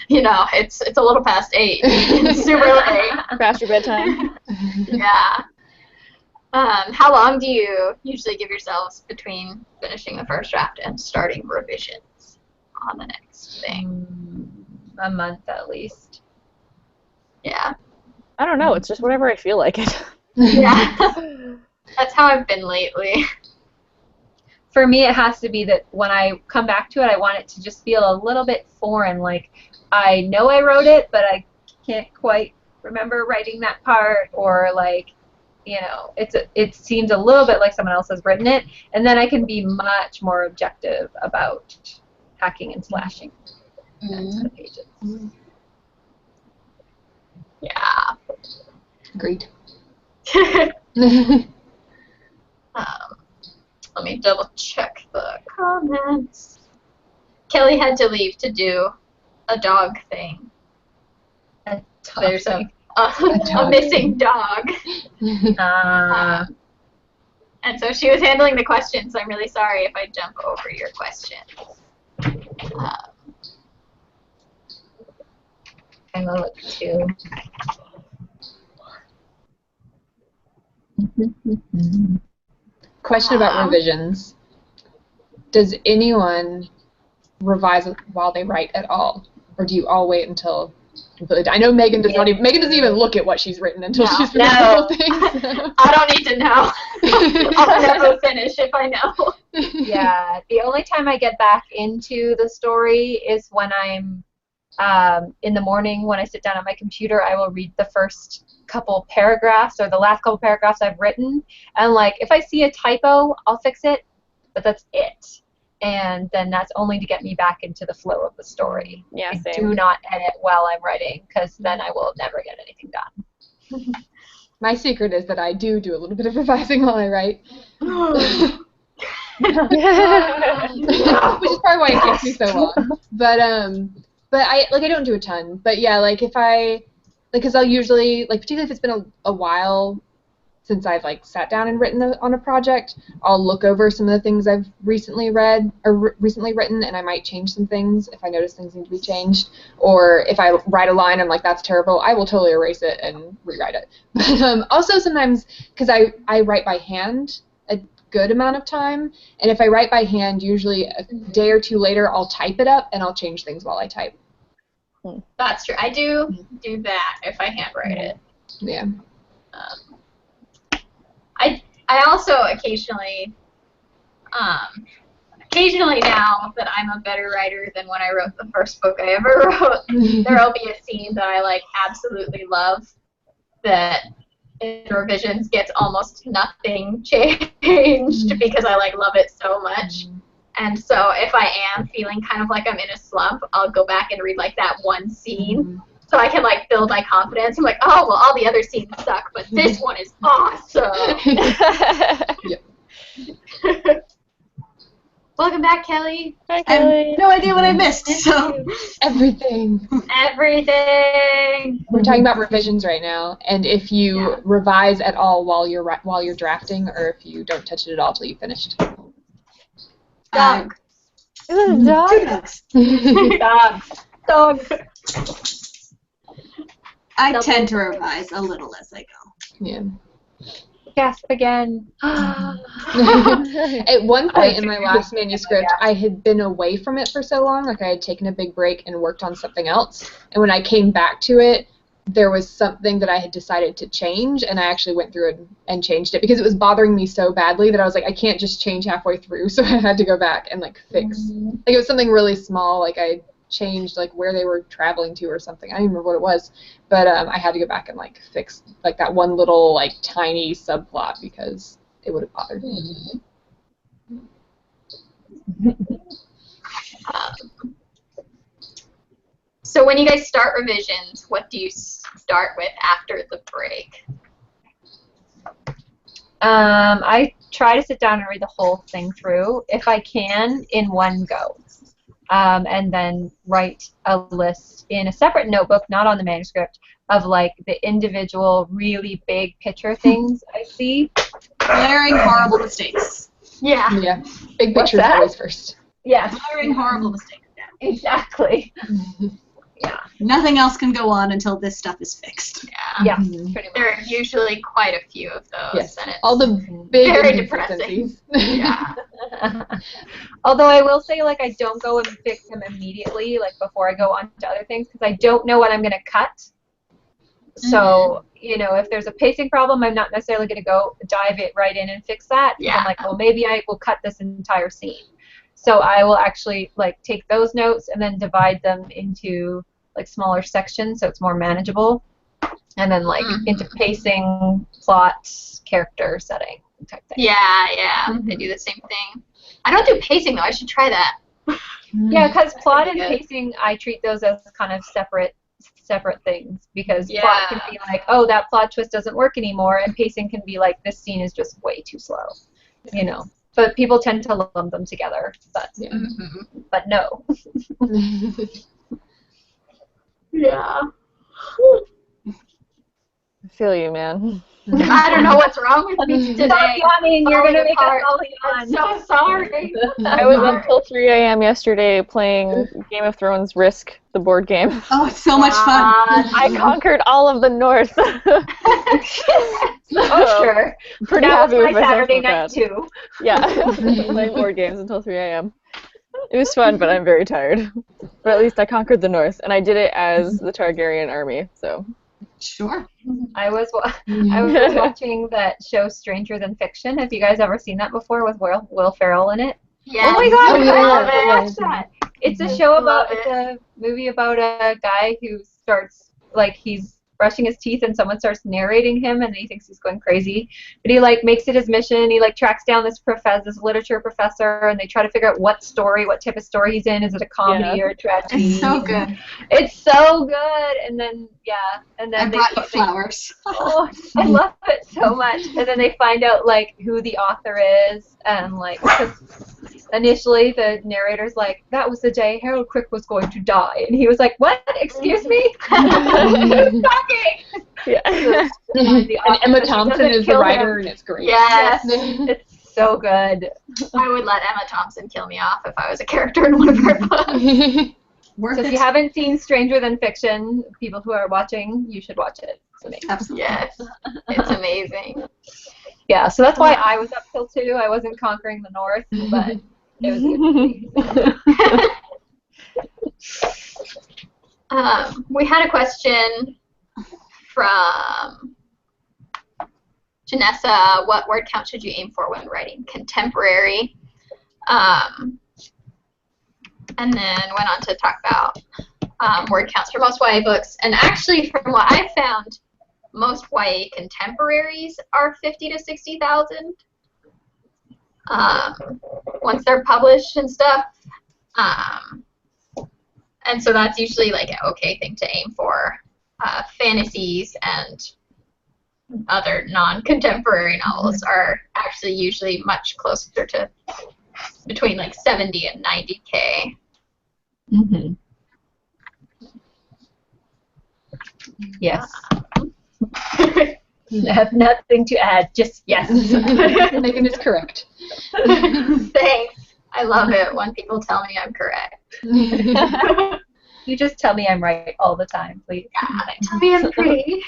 You know, it's a little past 8. It's super late. Past your bedtime. Yeah. How long do you usually give yourselves between finishing the first draft and starting revisions on the next thing? A month at least. Yeah. I don't know. It's just whenever I feel like it. Yeah. That's how I've been lately. For me, it has to be that when I come back to it, I want it to just feel a little bit foreign. Like, I know I wrote it, but I can't quite remember writing that part, or like, you know, it seems a little bit like someone else has written it, and then I can be much more objective about hacking and slashing the pages. Yeah. Agreed. Let me double check the comments. Kelly had to leave to do a dog thing. There's a missing dog. And so she was handling the questions, so I'm really sorry if I jump over your question. I will look too. Question about revisions. Does anyone revise while they write at all, or do you all wait until completely done? I know Megan does not even. Megan doesn't even look at what she's written until she's finished the whole thing. So. I don't need to know. I'll never finish if I know. Yeah, the only time I get back into the story is when I'm in the morning when I sit down at my computer. I will read the first couple paragraphs or the last couple paragraphs I've written, and like if I see a typo, I'll fix it, but that's it. And then that's only to get me back into the flow of the story. Yeah, I same. do not edit while I'm writing, because then I will never get anything done. My secret is that I do a little bit of revising while I write. Which is probably why it takes me so long. But I don't do a ton. But yeah, like if I because I'll usually particularly if it's been a while since I've sat down and written on a project, I'll look over some of the things I've recently read or recently written, and I might change some things if I notice things need to be changed. Or if I write a line, I'm like, that's terrible, I will totally erase it and rewrite it. But also sometimes, because I write by hand a good amount of time, and if I write by hand, usually a day or two later, I'll type it up and I'll change things while I type. That's true. I do that if I handwrite it. Yeah. I also occasionally now that I'm a better writer than when I wrote the first book I ever wrote, there'll be a scene that I absolutely love that in revisions gets almost nothing changed because I love it so much. And so if I am feeling kind of like I'm in a slump, I'll go back and read that one scene. So I can build my confidence. I'm like, oh well, all the other scenes suck, but this one is awesome. Welcome back, Kelly. Hi, I Kelly. have no idea what I missed. So Everything. Everything. We're talking about revisions right now, and if you revise at all while you're drafting, or if you don't touch it at all till you finished. Dog. Is it a dog? Two dogs. Dogs. I tend to revise a little as I go. Yeah. Gasp again. At one point in my last manuscript, I had been away from it for so long, I had taken a big break and worked on something else, and when I came back to it, there was something that I had decided to change, and I actually went through it and changed it because it was bothering me so badly that I was like, I can't just change halfway through, so I had to go back and fix. It was something really small, I changed where they were traveling to or something. I don't even remember what it was, but I had to go back and fix that one little tiny subplot because it would have bothered me. So when you guys start revisions, what do you start with after the break? I try to sit down and read the whole thing through, if I can, in one go. And then write a list in a separate notebook, not on the manuscript, of the individual really big picture things I see. Glaring horrible mistakes. Yeah. Yeah. Big What's picture's that? always first. Yes. Glaring horrible mistakes. Yeah. Exactly. Yeah. Nothing else can go on until this stuff is fixed. Yeah. Yeah. Pretty much. There are usually quite a few of those. Yes. And it's All the big very inconsistencies. yeah. Although I will say, I don't go and fix them immediately, before I go on to other things, because I don't know what I'm going to cut. So, if there's a pacing problem, I'm not necessarily going to go dive it right in and fix that. Yeah. I'm like, well, maybe I will cut this entire scene. So I will actually, take those notes and then divide them into, smaller sections so it's more manageable. and then like into pacing, plot, character setting type thing. Yeah, they do the same thing. I don't do pacing though. I should try that. Yeah, because plot and good. pacing, I treat those as kind of separate things, because plot can be like, oh, that plot twist doesn't work anymore, and pacing can be like, this scene is just way too slow, you know. But people tend to lump them together, but no. Yeah. I feel you, man. I don't know what's wrong with me today. Stop yawning, you're going to make us all I'm yawn. so sorry. I was up till 3 a.m. yesterday playing Game of Thrones Risk, the board game. Oh, it's so much fun. I conquered all of the North. Oh, sure. Pretty That happy was with my myself Saturday with night, that. too. Yeah, playing board games until 3 a.m. It was fun, but I'm very tired. But at least I conquered the North, and I did it as the Targaryen army, so. Sure. I was watching that show Stranger Than Fiction. Have you guys ever seen that before with Will Ferrell in it? Yes. Oh my god, yeah, I love yeah, it. Watch that. It's a show about, it's a movie about a guy who starts, like, he's brushing his teeth and someone starts narrating him and he thinks he's going crazy. But he, like, makes it his mission. He, like, tracks down this literature professor, and they try to figure out what type of story he's in. Is it a comedy or a tragedy? It's so good. It's so good. And then, and then I brought you flowers. Oh, I love it so much. And then they find out, like, who the author is, and, like, because initially the narrator's like, that was the day Harold Crick was going to die. And he was like, what? Excuse me? Who's talking? Yeah. And Emma Thompson is the writer, and it's great. Yes. It's so good. I would let Emma Thompson kill me off if I was a character in one of her books. Worth So if it. you haven't seen Stranger Than Fiction, people who are watching, you should watch it. It's amazing. Absolutely. Yes. It's amazing. Yeah, so that's why I was up till 2. I wasn't conquering the North, but it was good. We had a question from Janessa. What word count should you aim for when writing contemporary? And then went on to talk about word counts for most YA books. And actually, from what I found, most YA contemporaries are 50 to 60,000 once they're published and stuff. And so that's usually like an okay thing to aim for. Fantasies and other non-contemporary novels are actually usually much closer to between like 70 and 90K. Mm-hmm. Yes. I have nothing to add, just yes. Megan is correct. Thanks. I love it when people tell me I'm correct. You just tell me I'm right all the time, please. God, tell me I'm pretty.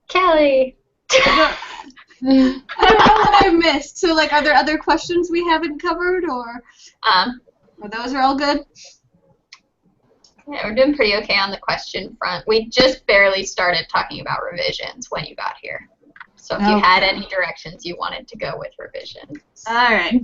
Kelly. I don't know what I missed. So, like, are there other questions we haven't covered, or those are all good? Yeah, we're doing pretty okay on the question front. We just barely started talking about revisions when you got here. So if you had any directions you wanted to go with revisions. All right.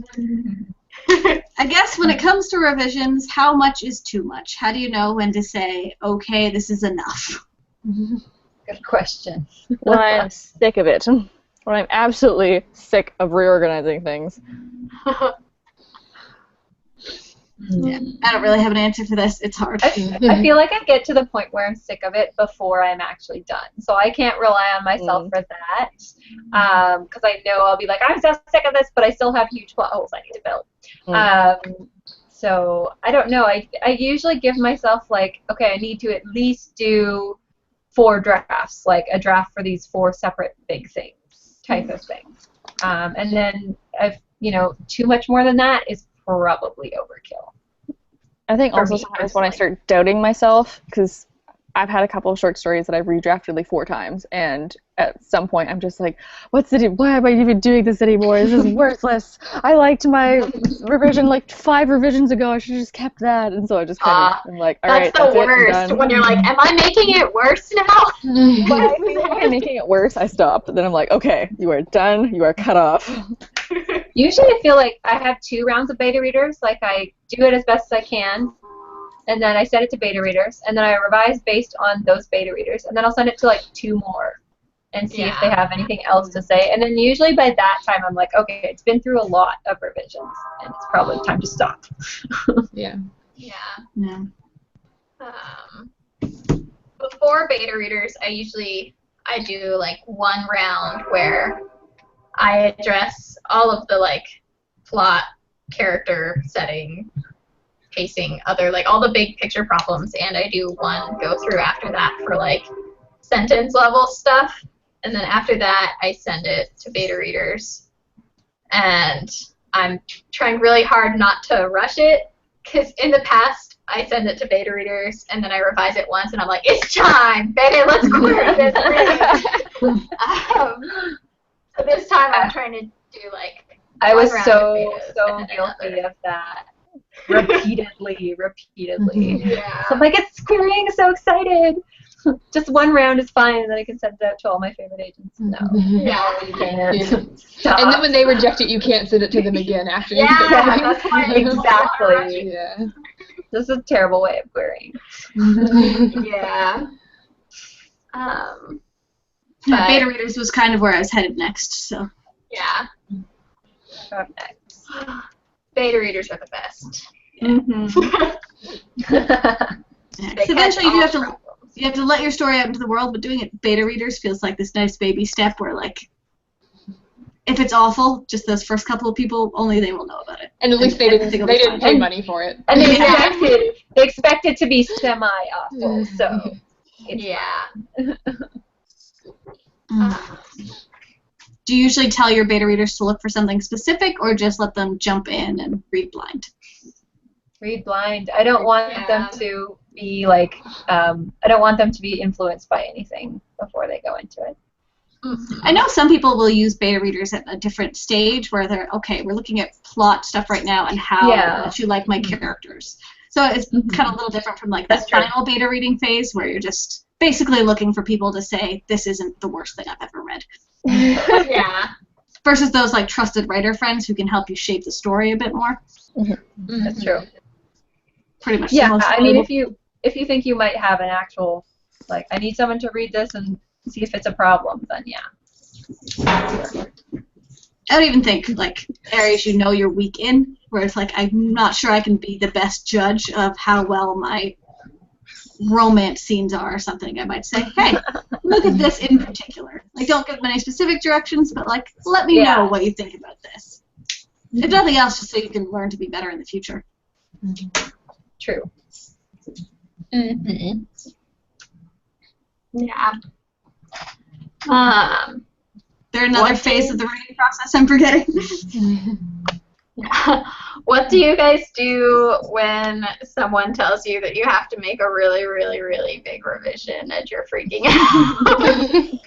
I guess when it comes to revisions, how much is too much? How do you know when to say, okay, this is enough? Good question. When I am sick of it. When I'm absolutely sick of reorganizing things. Yeah, I don't really have an answer for this. It's hard. I feel like I get to the point where I'm sick of it before I'm actually done. So I can't rely on myself for that. Because I know I'll be like, I'm so sick of this, but I still have huge plot holes I need to build. So I don't know. I usually give myself like, okay, I need to at least do 4 drafts, like a draft for these 4 separate big things type of thing. And then, too much more than that is probably overkill. I think also sometimes when I start doubting myself, because I've had a couple of short stories that I've redrafted like 4 times, and at some point I'm just like, why am I even doing this anymore? This is worthless. I liked my revision like 5 revisions ago. I should have just kept that. And so I just kind of, I'm like, all right, that's the it, I'm worst, done. when you're like, am I making it worse now? When I feel like I'm making it worse, I stop. Then I'm like, okay, you are done. You are cut off. Usually I feel like I have 2 rounds of beta readers. Like I do it as best as I can, and then I send it to beta readers, and then I revise based on those beta readers, and then I'll send it to like 2 more and see if they have anything else to say. And then usually by that time I'm like, okay, it's been through a lot of revisions, and it's probably time to stop. Yeah. Yeah. Before beta readers, I do like 1 round where I address all of the like plot, character, setting, pacing, other like all the big picture problems, and I do 1 go through after that for like sentence level stuff, and then after that I send it to beta readers, and I'm trying really hard not to rush it, because in the past I send it to beta readers and then I revise it once and I'm like, it's time, baby, let's query this thing. So this time I'm trying to do like I was 1 round so of betas guilty of that. Repeatedly. Yeah. So I'm like, it's querying, so excited. Just 1 round is fine, and then I can send it out to all my favorite agents. No, Yeah. you can't. Yeah. Stop. And then when they reject it, you can't send it to them again after you Yeah, send it. that's why Exactly. Yeah. This is a terrible way of querying. Yeah. Yeah, beta readers was kind of where I was headed next. So. Yeah. Up next. Beta readers are the best. Yeah, 'cause They catch eventually you all have to problems. let your story out into the world, but doing it beta readers feels like this nice baby step where like if it's awful, just those first couple of people, only they will know about it. And at least they didn't pay money for it. And they expect it to be semi-awful, so it's Yeah. Do you usually tell your beta readers to look for something specific, or just let them jump in and read blind? read blind. I don't want them to be like, I don't want them to be influenced by anything before they go into it. I know some people will use beta readers at a different stage where they're, okay, we're looking at plot stuff right now and how much you like my characters. So it's kind of a little different from like the final beta reading phase where you're just basically looking for people to say, this isn't the worst thing I've ever read. Yeah. Versus those like trusted writer friends who can help you shape the story a bit more. That's true. Pretty much. Yeah, I mean, if you think you might have an actual, like, I need someone to read this and see if it's a problem, then yeah. I don't even think like areas you know you're weak in, where it's like I'm not sure I can be the best judge of how well my romance scenes are or something. I might say, hey, look at this in particular. Like, don't give them any specific directions, but like, let me know what you think about this. If nothing else, just so you can learn to be better in the future. True. Mm-hmm. Yeah. There another phase of the writing process I'm forgetting. What do you guys do when someone tells you that you have to make a really, really, really big revision and you're freaking out?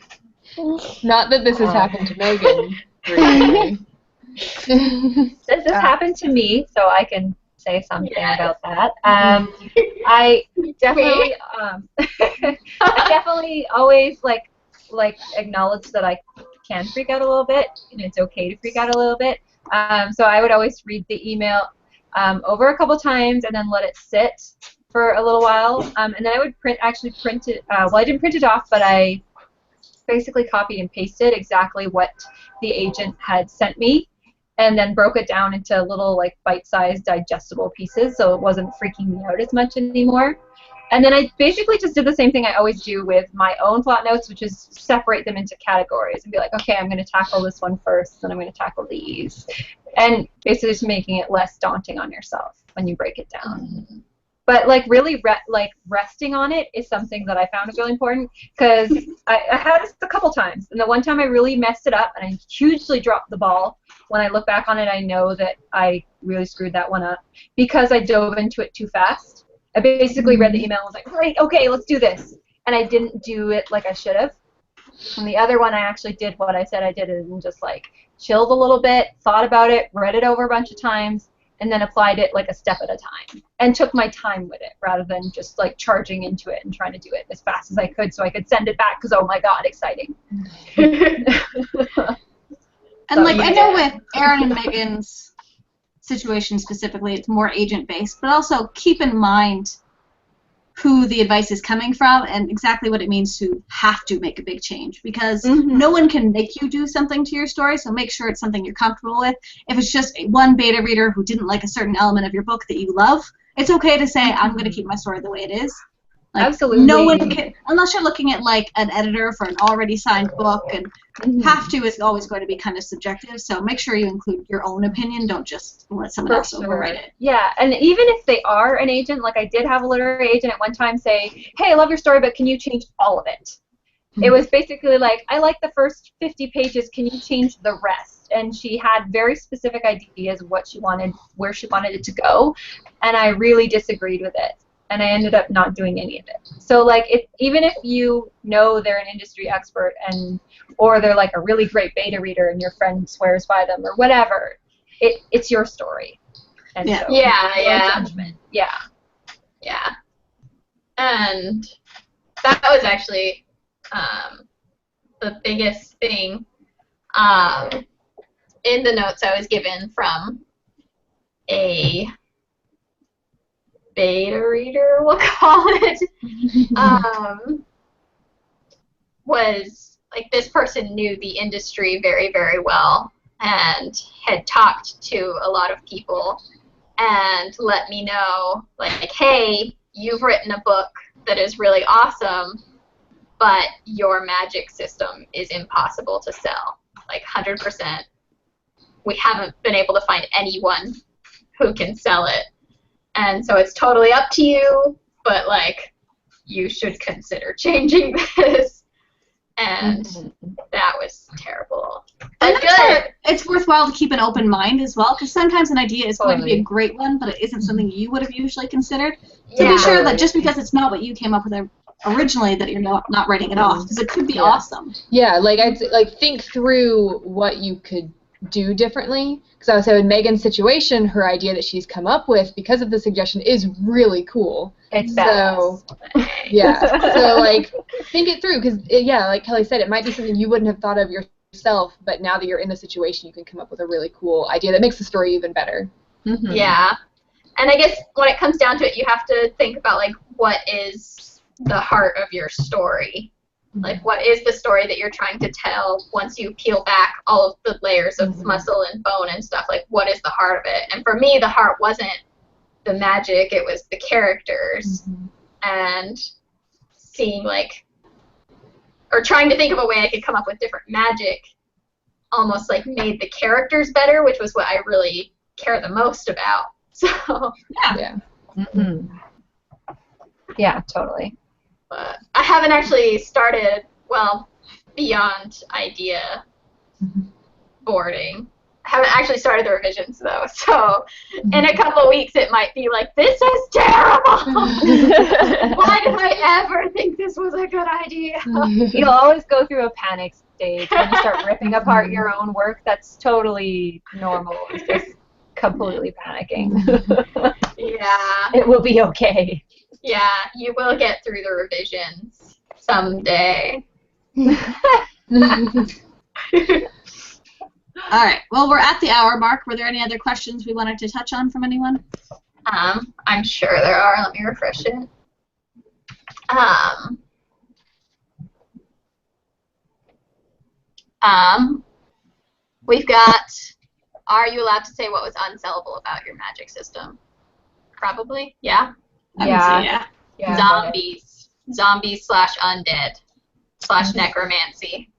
Not that this has happened to Megan. Really. This has happened to me, so I can say something about that. I definitely, I definitely always like acknowledge that I can freak out a little bit, and it's okay to freak out a little bit. So I would always read the email over a couple times and then let it sit for a little while, and then I would print it. Well, I didn't print it off, but I basically copied and pasted exactly what the agent had sent me, and then broke it down into little like bite-sized digestible pieces so it wasn't freaking me out as much anymore. And then I basically just did the same thing I always do with my own plot notes, which is separate them into categories and be like, okay, I'm going to tackle this one first, then I'm going to tackle these. And basically just making it less daunting on yourself when you break it down. But like really resting on it is something that I found is really important, because I had this a couple times, and the one time I really messed it up and I hugely dropped the ball. When I look back on it, I know that I really screwed that one up because I dove into it too fast. I basically read the email and was like, great, okay, let's do this. And I didn't do it like I should have. And the other one, I actually did what I said I did and just like chilled a little bit, thought about it, read it over a bunch of times, and then applied it like a step at a time. And took my time with it rather than just like charging into it and trying to do it as fast as I could so I could send it back because, oh my God, exciting. And like I know with Aaron and Megan's situation specifically, it's more agent-based, but also keep in mind who the advice is coming from and exactly what it means to have to make a big change, because no one can make you do something to your story, so make sure it's something you're comfortable with. If it's just one beta reader who didn't like a certain element of your book that you love, it's okay to say, I'm going to keep my story the way it is. Like, absolutely. No one can, unless you're looking at like an editor for an already signed book, and have to is always going to be kind of subjective. So make sure you include your own opinion. Don't just let someone else overwrite it. Yeah, and even if they are an agent, like I did have a literary agent at one time say, "Hey, I love your story, but can you change all of it?" It was basically like, "I like the first 50 pages. Can you change the rest?" And she had very specific ideas what she wanted, where she wanted it to go, and I really disagreed with it. And I ended up not doing any of it. So like, even if you know they're an industry expert or they're like a really great beta reader and your friend swears by them or whatever, it's your story. And so no judgment. Yeah. And that was actually the biggest thing in the notes I was given from a beta reader, we'll call it, was like this person knew the industry very, very well and had talked to a lot of people and let me know, like, hey, you've written a book that is really awesome, but your magic system is impossible to sell. Like, 100%. We haven't been able to find anyone who can sell it. And so it's totally up to you, but, like, you should consider changing this. And that was terrible. But good. It's worthwhile to keep an open mind as well, because sometimes an idea is going to be a great one, but it isn't something you would have usually considered. So be sure that just because it's not what you came up with originally, that you're not writing it off, because it could be awesome. Yeah, like I'd like think through what you could do differently, because I would say with Megan's situation, her idea that she's come up with because of the suggestion is really cool. It's so so like think it through, because like Kelly said, it might be something you wouldn't have thought of yourself, but now that you're in the situation, you can come up with a really cool idea that makes the story even better. Yeah, and I guess when it comes down to it, you have to think about, like, what is the heart of your story. Like, what is the story that you're trying to tell once you peel back all of the layers of muscle and bone and stuff? Like, what is the heart of it? And for me, the heart wasn't the magic, it was the characters. And seeing, like, or trying to think of a way I could come up with different magic almost, like, made the characters better, which was what I really care the most about. So, yeah, totally. But I haven't actually started, well, beyond idea boarding. I haven't actually started the revisions, though. So in a couple of weeks, it might be like, this is terrible! Why did I ever think this was a good idea? You'll always go through a panic stage when you start ripping apart your own work. That's totally normal. It's just completely panicking. Yeah. It will be okay. Yeah, you will get through the revisions someday. All right. Well, we're at the hour mark. Were there any other questions we wanted to touch on from anyone? I'm sure there are. Let me refresh it. We've got, are you allowed to say what was unsellable about your magic system? Probably, yeah. Yeah. Zombies / undead / necromancy.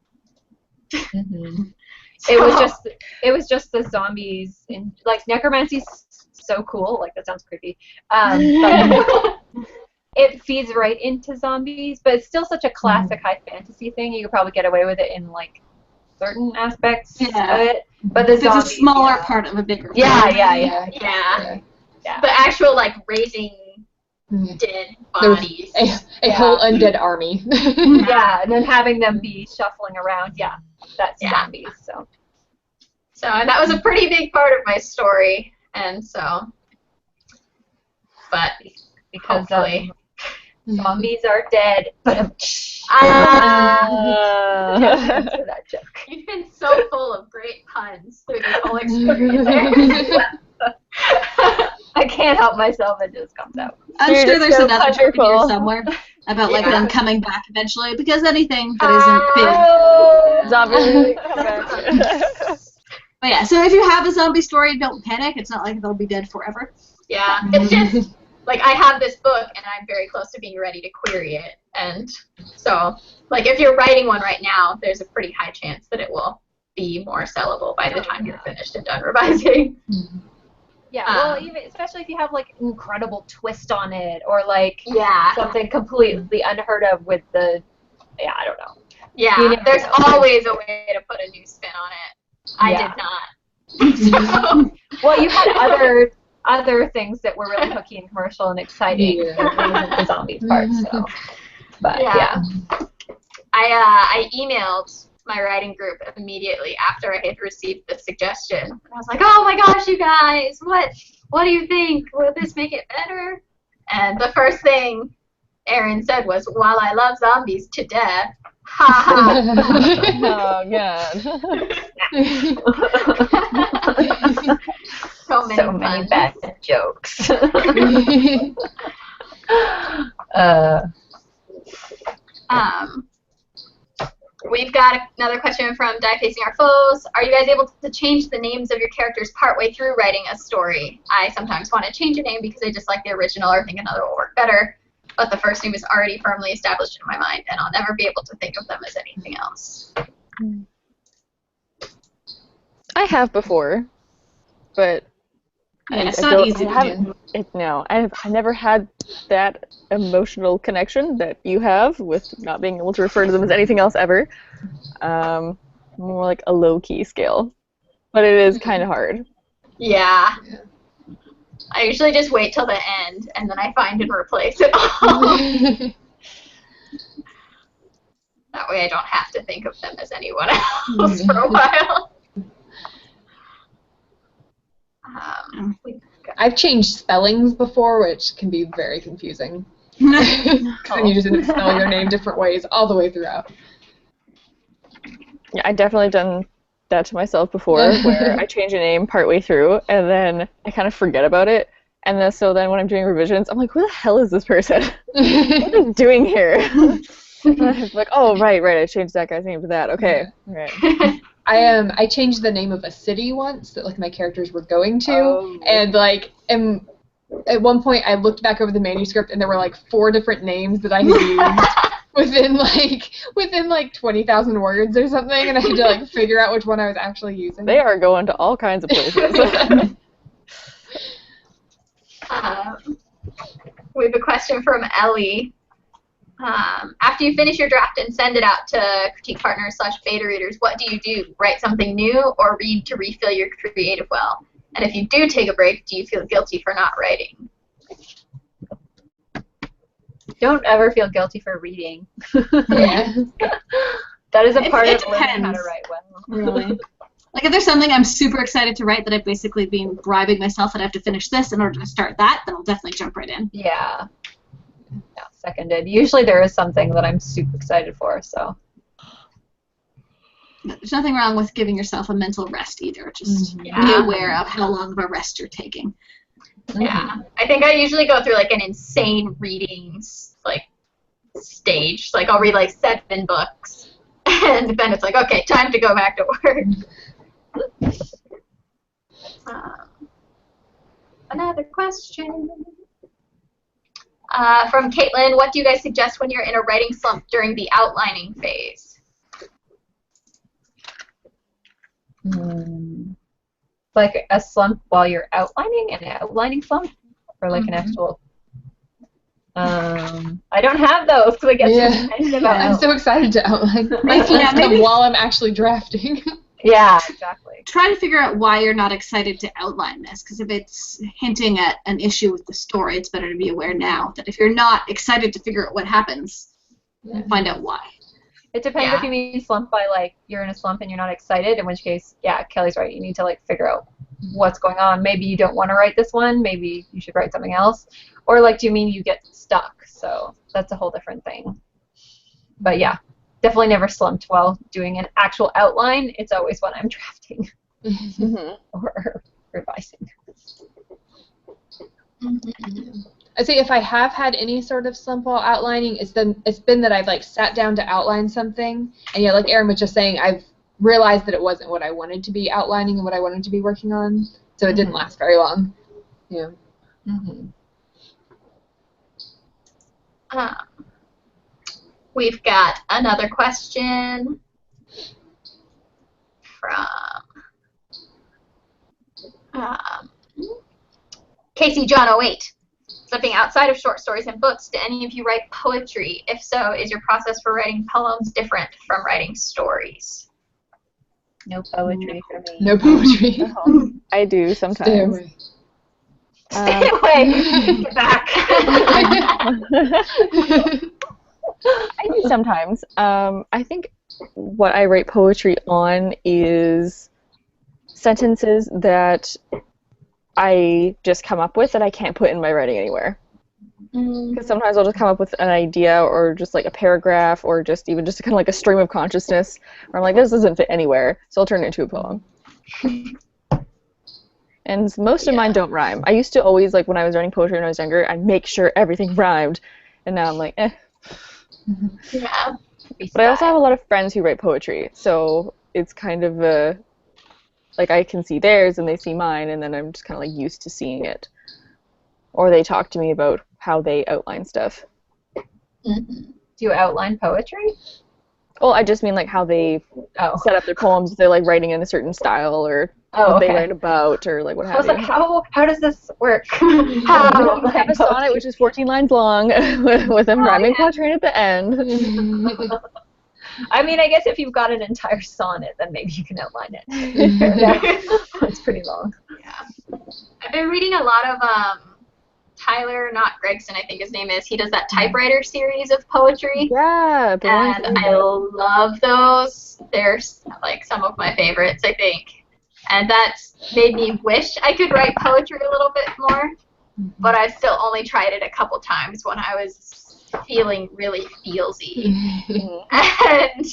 It was just the zombies in, like, necromancy's so cool, like, that sounds creepy. But it feeds right into zombies, but it's still such a classic high fantasy thing. You could probably get away with it in, like, certain aspects of it. But the zombies, it's a smaller part of a bigger Yeah. The actual, like, raising dead bodies. A whole undead army. Yeah, and then having them be shuffling around. Yeah, that's zombies. So and that was a pretty big part of my story, and so, but because hopefully zombies are dead. But answer that joke. You've been so full of great puns through this whole experience. I can't help myself, it just comes out. I'm You're sure just there's so another joke in here wonderful. somewhere about like Yeah. them coming back eventually, because anything that isn't big. Zombie come back. But yeah, so if you have a zombie story, don't panic. It's not like they'll be dead forever. Yeah, it's just like I have this book and I'm very close to being ready to query it, and so like if you're writing one right now, there's a pretty high chance that it will be more sellable by the time you're finished and done revising. Yeah, well, even especially if you have like an incredible twist on it, or like Yeah, something completely unheard of with the, yeah, I don't know. You yeah. never There's know. always a way to put a new spin on it. I Yeah. did not. So, Well, you had other things that were really hooky and commercial and exciting. Yeah. It wasn't the zombies part, so. But Yeah. yeah. I emailed my writing group immediately after I had received the suggestion. And I was like, oh my gosh, you guys, what do you think? Will this make it better? And the first thing Erin said was, while I love zombies to death, ha ha. Oh, God. So many puns. bad jokes. We've got another question from Die Facing Our Foes. Are you guys able to change the names of your characters partway through writing a story? I sometimes want to change a name because I dislike the original or think another will work better, but the first name is already firmly established in my mind, and I'll never be able to think of them as anything else. I have before, but Yeah, it's I not don't- easy I to do. No, I never had that emotional connection that you have with not being able to refer to them as anything else ever. More like a low-key scale, but it is kind of hard. Yeah. I usually just wait till the end, and then I find and replace it all. That way I don't have to think of them as anyone else for a while. I've changed spellings before, which can be very confusing. Because then you just end up spelling their name different ways all the way throughout. Yeah, I definitely done that to myself before, where I change a name partway through, and then I kind of forget about it. And then, so then when I'm doing revisions, I'm like, who the hell is this person? What are they doing here? And I'm like, oh, right, I changed that guy's name to that. Okay, okay. I changed the name of a city once that like my characters were going to, and like at one point I looked back over the manuscript and there were like 4 different names that I had used within like 20,000 words or something, and I had to like figure out which one I was actually using. They are going to all kinds of places. We have a question from Ellie. After you finish your draft and send it out to critique partners / beta readers, what do you do? Write something new or read to refill your creative well? And if you do take a break, do you feel guilty for not writing? Don't ever feel guilty for reading. Yeah. That is a part It of learning how to depends. write well. Really. Like if there's something I'm super excited to write that I've basically been bribing myself that I have to finish this in order to start that, then I'll definitely jump right in. Yeah. Yeah, seconded. Usually there is something that I'm super excited for, so. But there's nothing wrong with giving yourself a mental rest either. Just be Yeah. aware of how long of a rest you're taking. Yeah. I think I usually go through like an insane reading like stage. Like I'll read like 7 books and then it's like, okay, time to go back to work. Another question. From Caitlin, what do you guys suggest when you're in a writing slump during the outlining phase? Like a slump while you're outlining, an outlining slump? Or like an actual... I don't have those because I get so excited about I'm so excited to outline. My Yeah, flip maybe- them while I'm actually drafting. Yeah, exactly. Try to figure out why you're not excited to outline this, because if it's hinting at an issue with the story, it's better to be aware now that if you're not excited to figure out what happens, find out why. It depends if you mean slump by like you're in a slump and you're not excited, in which case, yeah, Kelly's right. You need to like figure out what's going on. Maybe you don't want to write this one. Maybe you should write something else. Or like, do you mean you get stuck? So that's a whole different thing. But yeah. definitely never slumped while doing an actual outline. It's always when I'm drafting or revising. I say if I have had any sort of slump while outlining, it's been that I've like sat down to outline something, and yeah, like Erin was just saying, I've realized that it wasn't what I wanted to be outlining and what I wanted to be working on, so it didn't last very long. Yeah. We've got another question from Casey John 08. Something outside of short stories and books, do any of you write poetry? If so, is your process for writing poems different from writing stories? No poetry for me. No poetry. I do sometimes. Stay away. Stay away. Get back. I do sometimes. I think what I write poetry on is sentences that I just come up with that I can't put in my writing anywhere. Because sometimes I'll just come up with an idea or just like a paragraph or just kind of like a stream of consciousness where I'm like, this doesn't fit anywhere, so I'll turn it into a poem. And most of mine don't rhyme. I used to always, like when I was writing poetry when I was younger, I'd make sure everything rhymed. And now I'm like, eh. Yeah. But I also have a lot of friends who write poetry, so it's kind of like I can see theirs and they see mine, and then I'm just kind of like used to seeing it. Or they talk to me about how they outline stuff. Do you outline poetry? Well, I just mean like how they set up their poems. If they're like writing in a certain style, or what they write about, or like what have you. I was like, how does this work? I have a sonnet which is 14 lines long with a rhyming quatrain at the end. I mean, I guess if you've got an entire sonnet, then maybe you can outline it. It's pretty long. Yeah. I've been reading a lot of Tyler, not Gregson, I think his name is. He does that typewriter series of poetry. Yeah. And I love those. They're like some of my favorites, I think. And that's made me wish I could write poetry a little bit more. But I've still only tried it a couple times when I was feeling really feelsy. And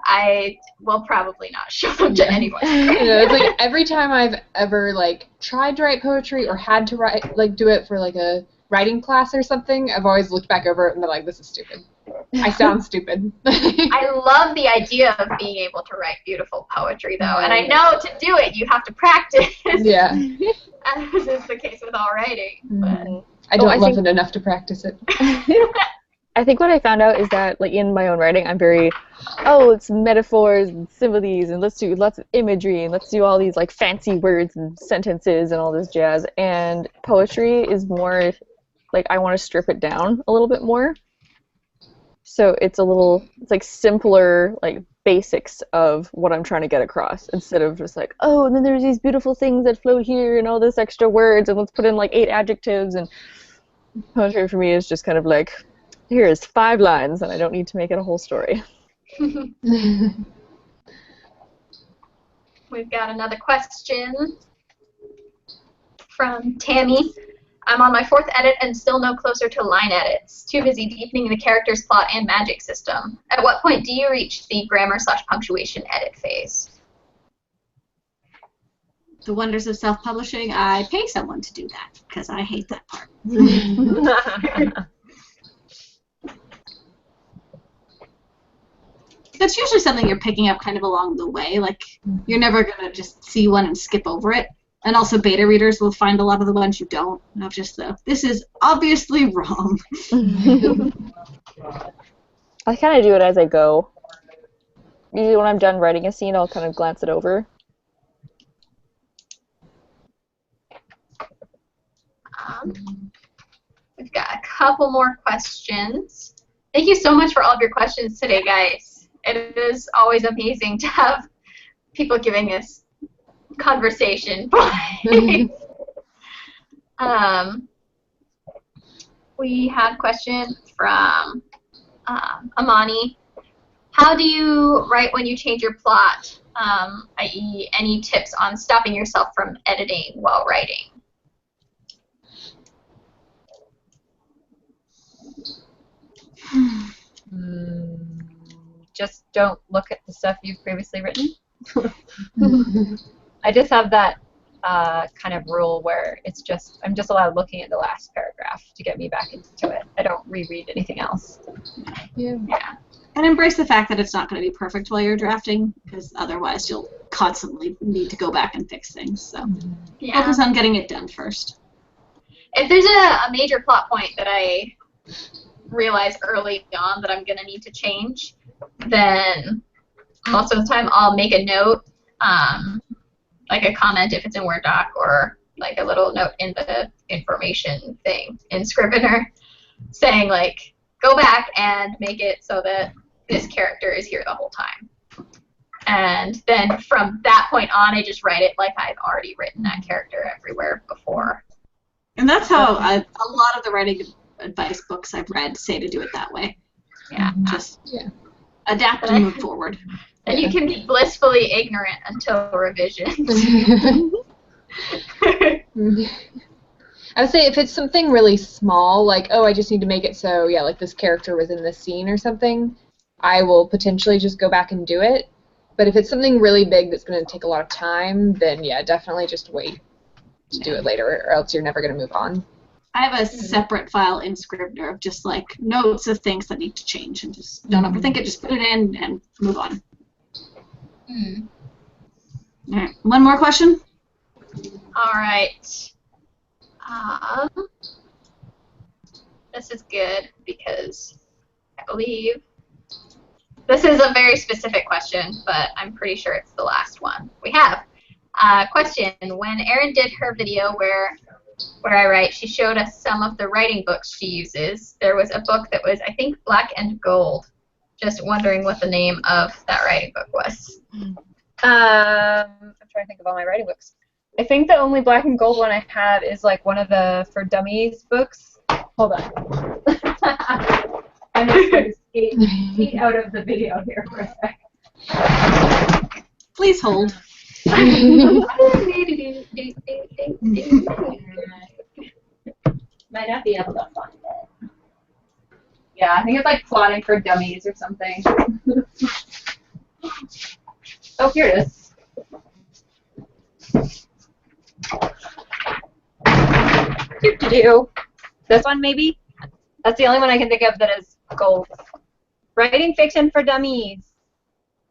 I will probably not show them to anyone. It's like every time I've ever like tried to write poetry or had to write do it for like a writing class or something, I've always looked back over it and been like, this is stupid. I sound stupid. I love the idea of being able to write beautiful poetry though, and I know to do it you have to practice. Yeah. As is the case with all writing. But I don't love it enough to practice it. I think what I found out is that, like, in my own writing, I'm very, it's metaphors and similes, and let's do lots of imagery, and let's do all these, like, fancy words and sentences and all this jazz. And poetry is more, like, I want to strip it down a little bit more. So it's like, simpler, like, basics of what I'm trying to get across, instead of just like, and then there's these beautiful things that flow here, and all this extra words, and let's put in, like, 8 adjectives, and poetry for me is just kind of like, here's 5 lines, and I don't need to make it a whole story. We've got another question from Tammy. I'm on my 4th edit and still no closer to line edits. Too busy deepening the character's plot and magic system. At what point do you reach the grammar/punctuation edit phase? The wonders of self-publishing, I pay someone to do that, because I hate that part. That's usually something you're picking up kind of along the way. Like, you're never going to just see one and skip over it. And also beta readers will find a lot of the ones you don't. Of just this is obviously wrong. I kind of do it as I go. Usually when I'm done writing a scene, I'll kind of glance it over. We've got a couple more questions. Thank you so much for all of your questions today, guys. It is always amazing to have people giving us conversation. We have a question from Amani. How do you write when you change your plot, i.e. any tips on stopping yourself from editing while writing? just don't look at the stuff you've previously written. I just have that kind of rule where I'm just allowed looking at the last paragraph to get me back into it. I don't reread anything else. Yeah. And embrace the fact that it's not going to be perfect while you're drafting, because otherwise you'll constantly need to go back and fix things. So focus on getting it done first. If there's a major plot point that I realize early on that I'm going to need to change, then most of the time I'll make a note, like a comment if it's in Word doc, or like a little note in the information thing in Scrivener saying, like, go back and make it so that this character is here the whole time. And then from that point on, I just write it like I've already written that character everywhere before. And that's how a lot of the writing advice books I've read say to do it that way. Yeah. Just adapt and move forward. And you can be blissfully ignorant until revision. I would say if it's something really small, like, oh, I just need to make it so, yeah, like this character was in this scene or something, I will potentially just go back and do it. But if it's something really big that's going to take a lot of time, then, yeah, definitely just wait to do it later, or else you're never going to move on. I have a separate file in Scrivener of just, like, notes of things that need to change, and just don't overthink it, just put it in and move on. All right, one more question? All right. This is good because I believe this is a very specific question, but I'm pretty sure it's the last one we have. Question: when Erin did her video where I write, she showed us some of the writing books she uses. There was a book that was, I think, Black and Gold. Just wondering what the name of that writing book was. I'm trying to think of all my writing books. I think the only Black and Gold one I have is like one of the For Dummies books. Hold on. I'm just going to skate out of the video here for a sec. Please hold. Might not be able to find it. Yeah, I think it's like Plotting for Dummies or something. Oh, here it is. This one, maybe? That's the only one I can think of that is gold. Writing Fiction for Dummies.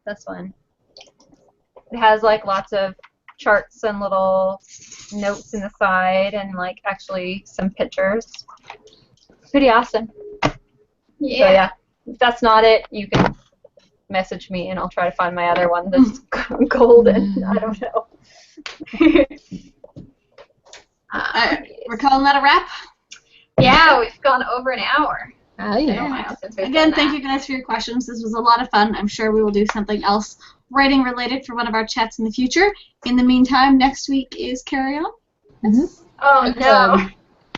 This one. It has like lots of charts and little notes in the side and like actually some pictures. Pretty awesome. Yeah. So yeah, if that's not it, you can message me and I'll try to find my other one that's golden. I don't know. We're calling that a wrap? Yeah, we've gone over an hour. Oh, yeah. Again, thank you guys for your questions. This was a lot of fun. I'm sure we will do something else writing related for one of our chats in the future. In the meantime, next week is Carry On. Oh, no.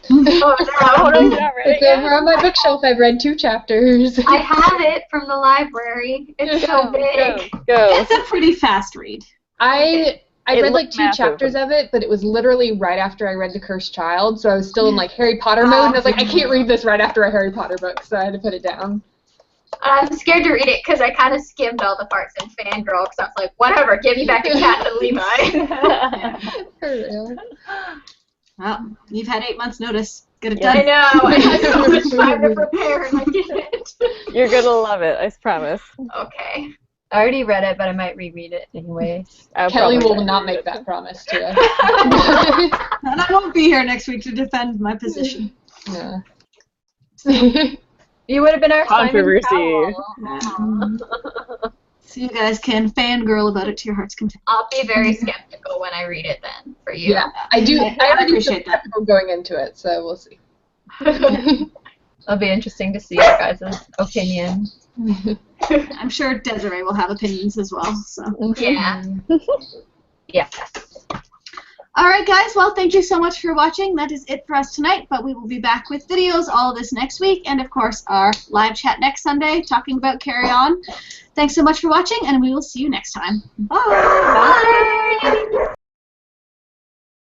It's over on my bookshelf. I've read 2 chapters. I have it from the library. It's so big. Go. It's a pretty fast read. I It read like looked 2 massive. chapters of it, but it was literally right after I read The Cursed Child, so I was still in like Harry Potter mode, and I was like, I can't read this right after a Harry Potter book, so I had to put it down. I'm scared to read it because I kind of skimmed all the parts in Fangirl because I was like, whatever, give me back the cat and Levi. For real. Well, you've had 8 months' notice. Get it Yeah. done. I know. I had so much time to prepare and I didn't. You're gonna love it, I promise. Okay. I already read it, but I might reread it anyway. Kelly will not make that promise to us. And I won't be here next week to defend my position. Yeah. You would have been our Controversy. Simon Cowell. So you guys can fangirl about it to your heart's content. I'll be very skeptical when I read it then, for you. Yeah, I do. I I already appreciate that. skeptical going into it, so we'll see. It'll be interesting to see your guys' opinion. I'm sure Desiree will have opinions as well. So. Yeah. Yeah. All right, guys. Well, thank you so much for watching. That is it for us tonight, but we will be back with videos all this next week, and of course our live chat next Sunday talking about Carry On. Thanks so much for watching, and we will see you next time. Bye. Bye.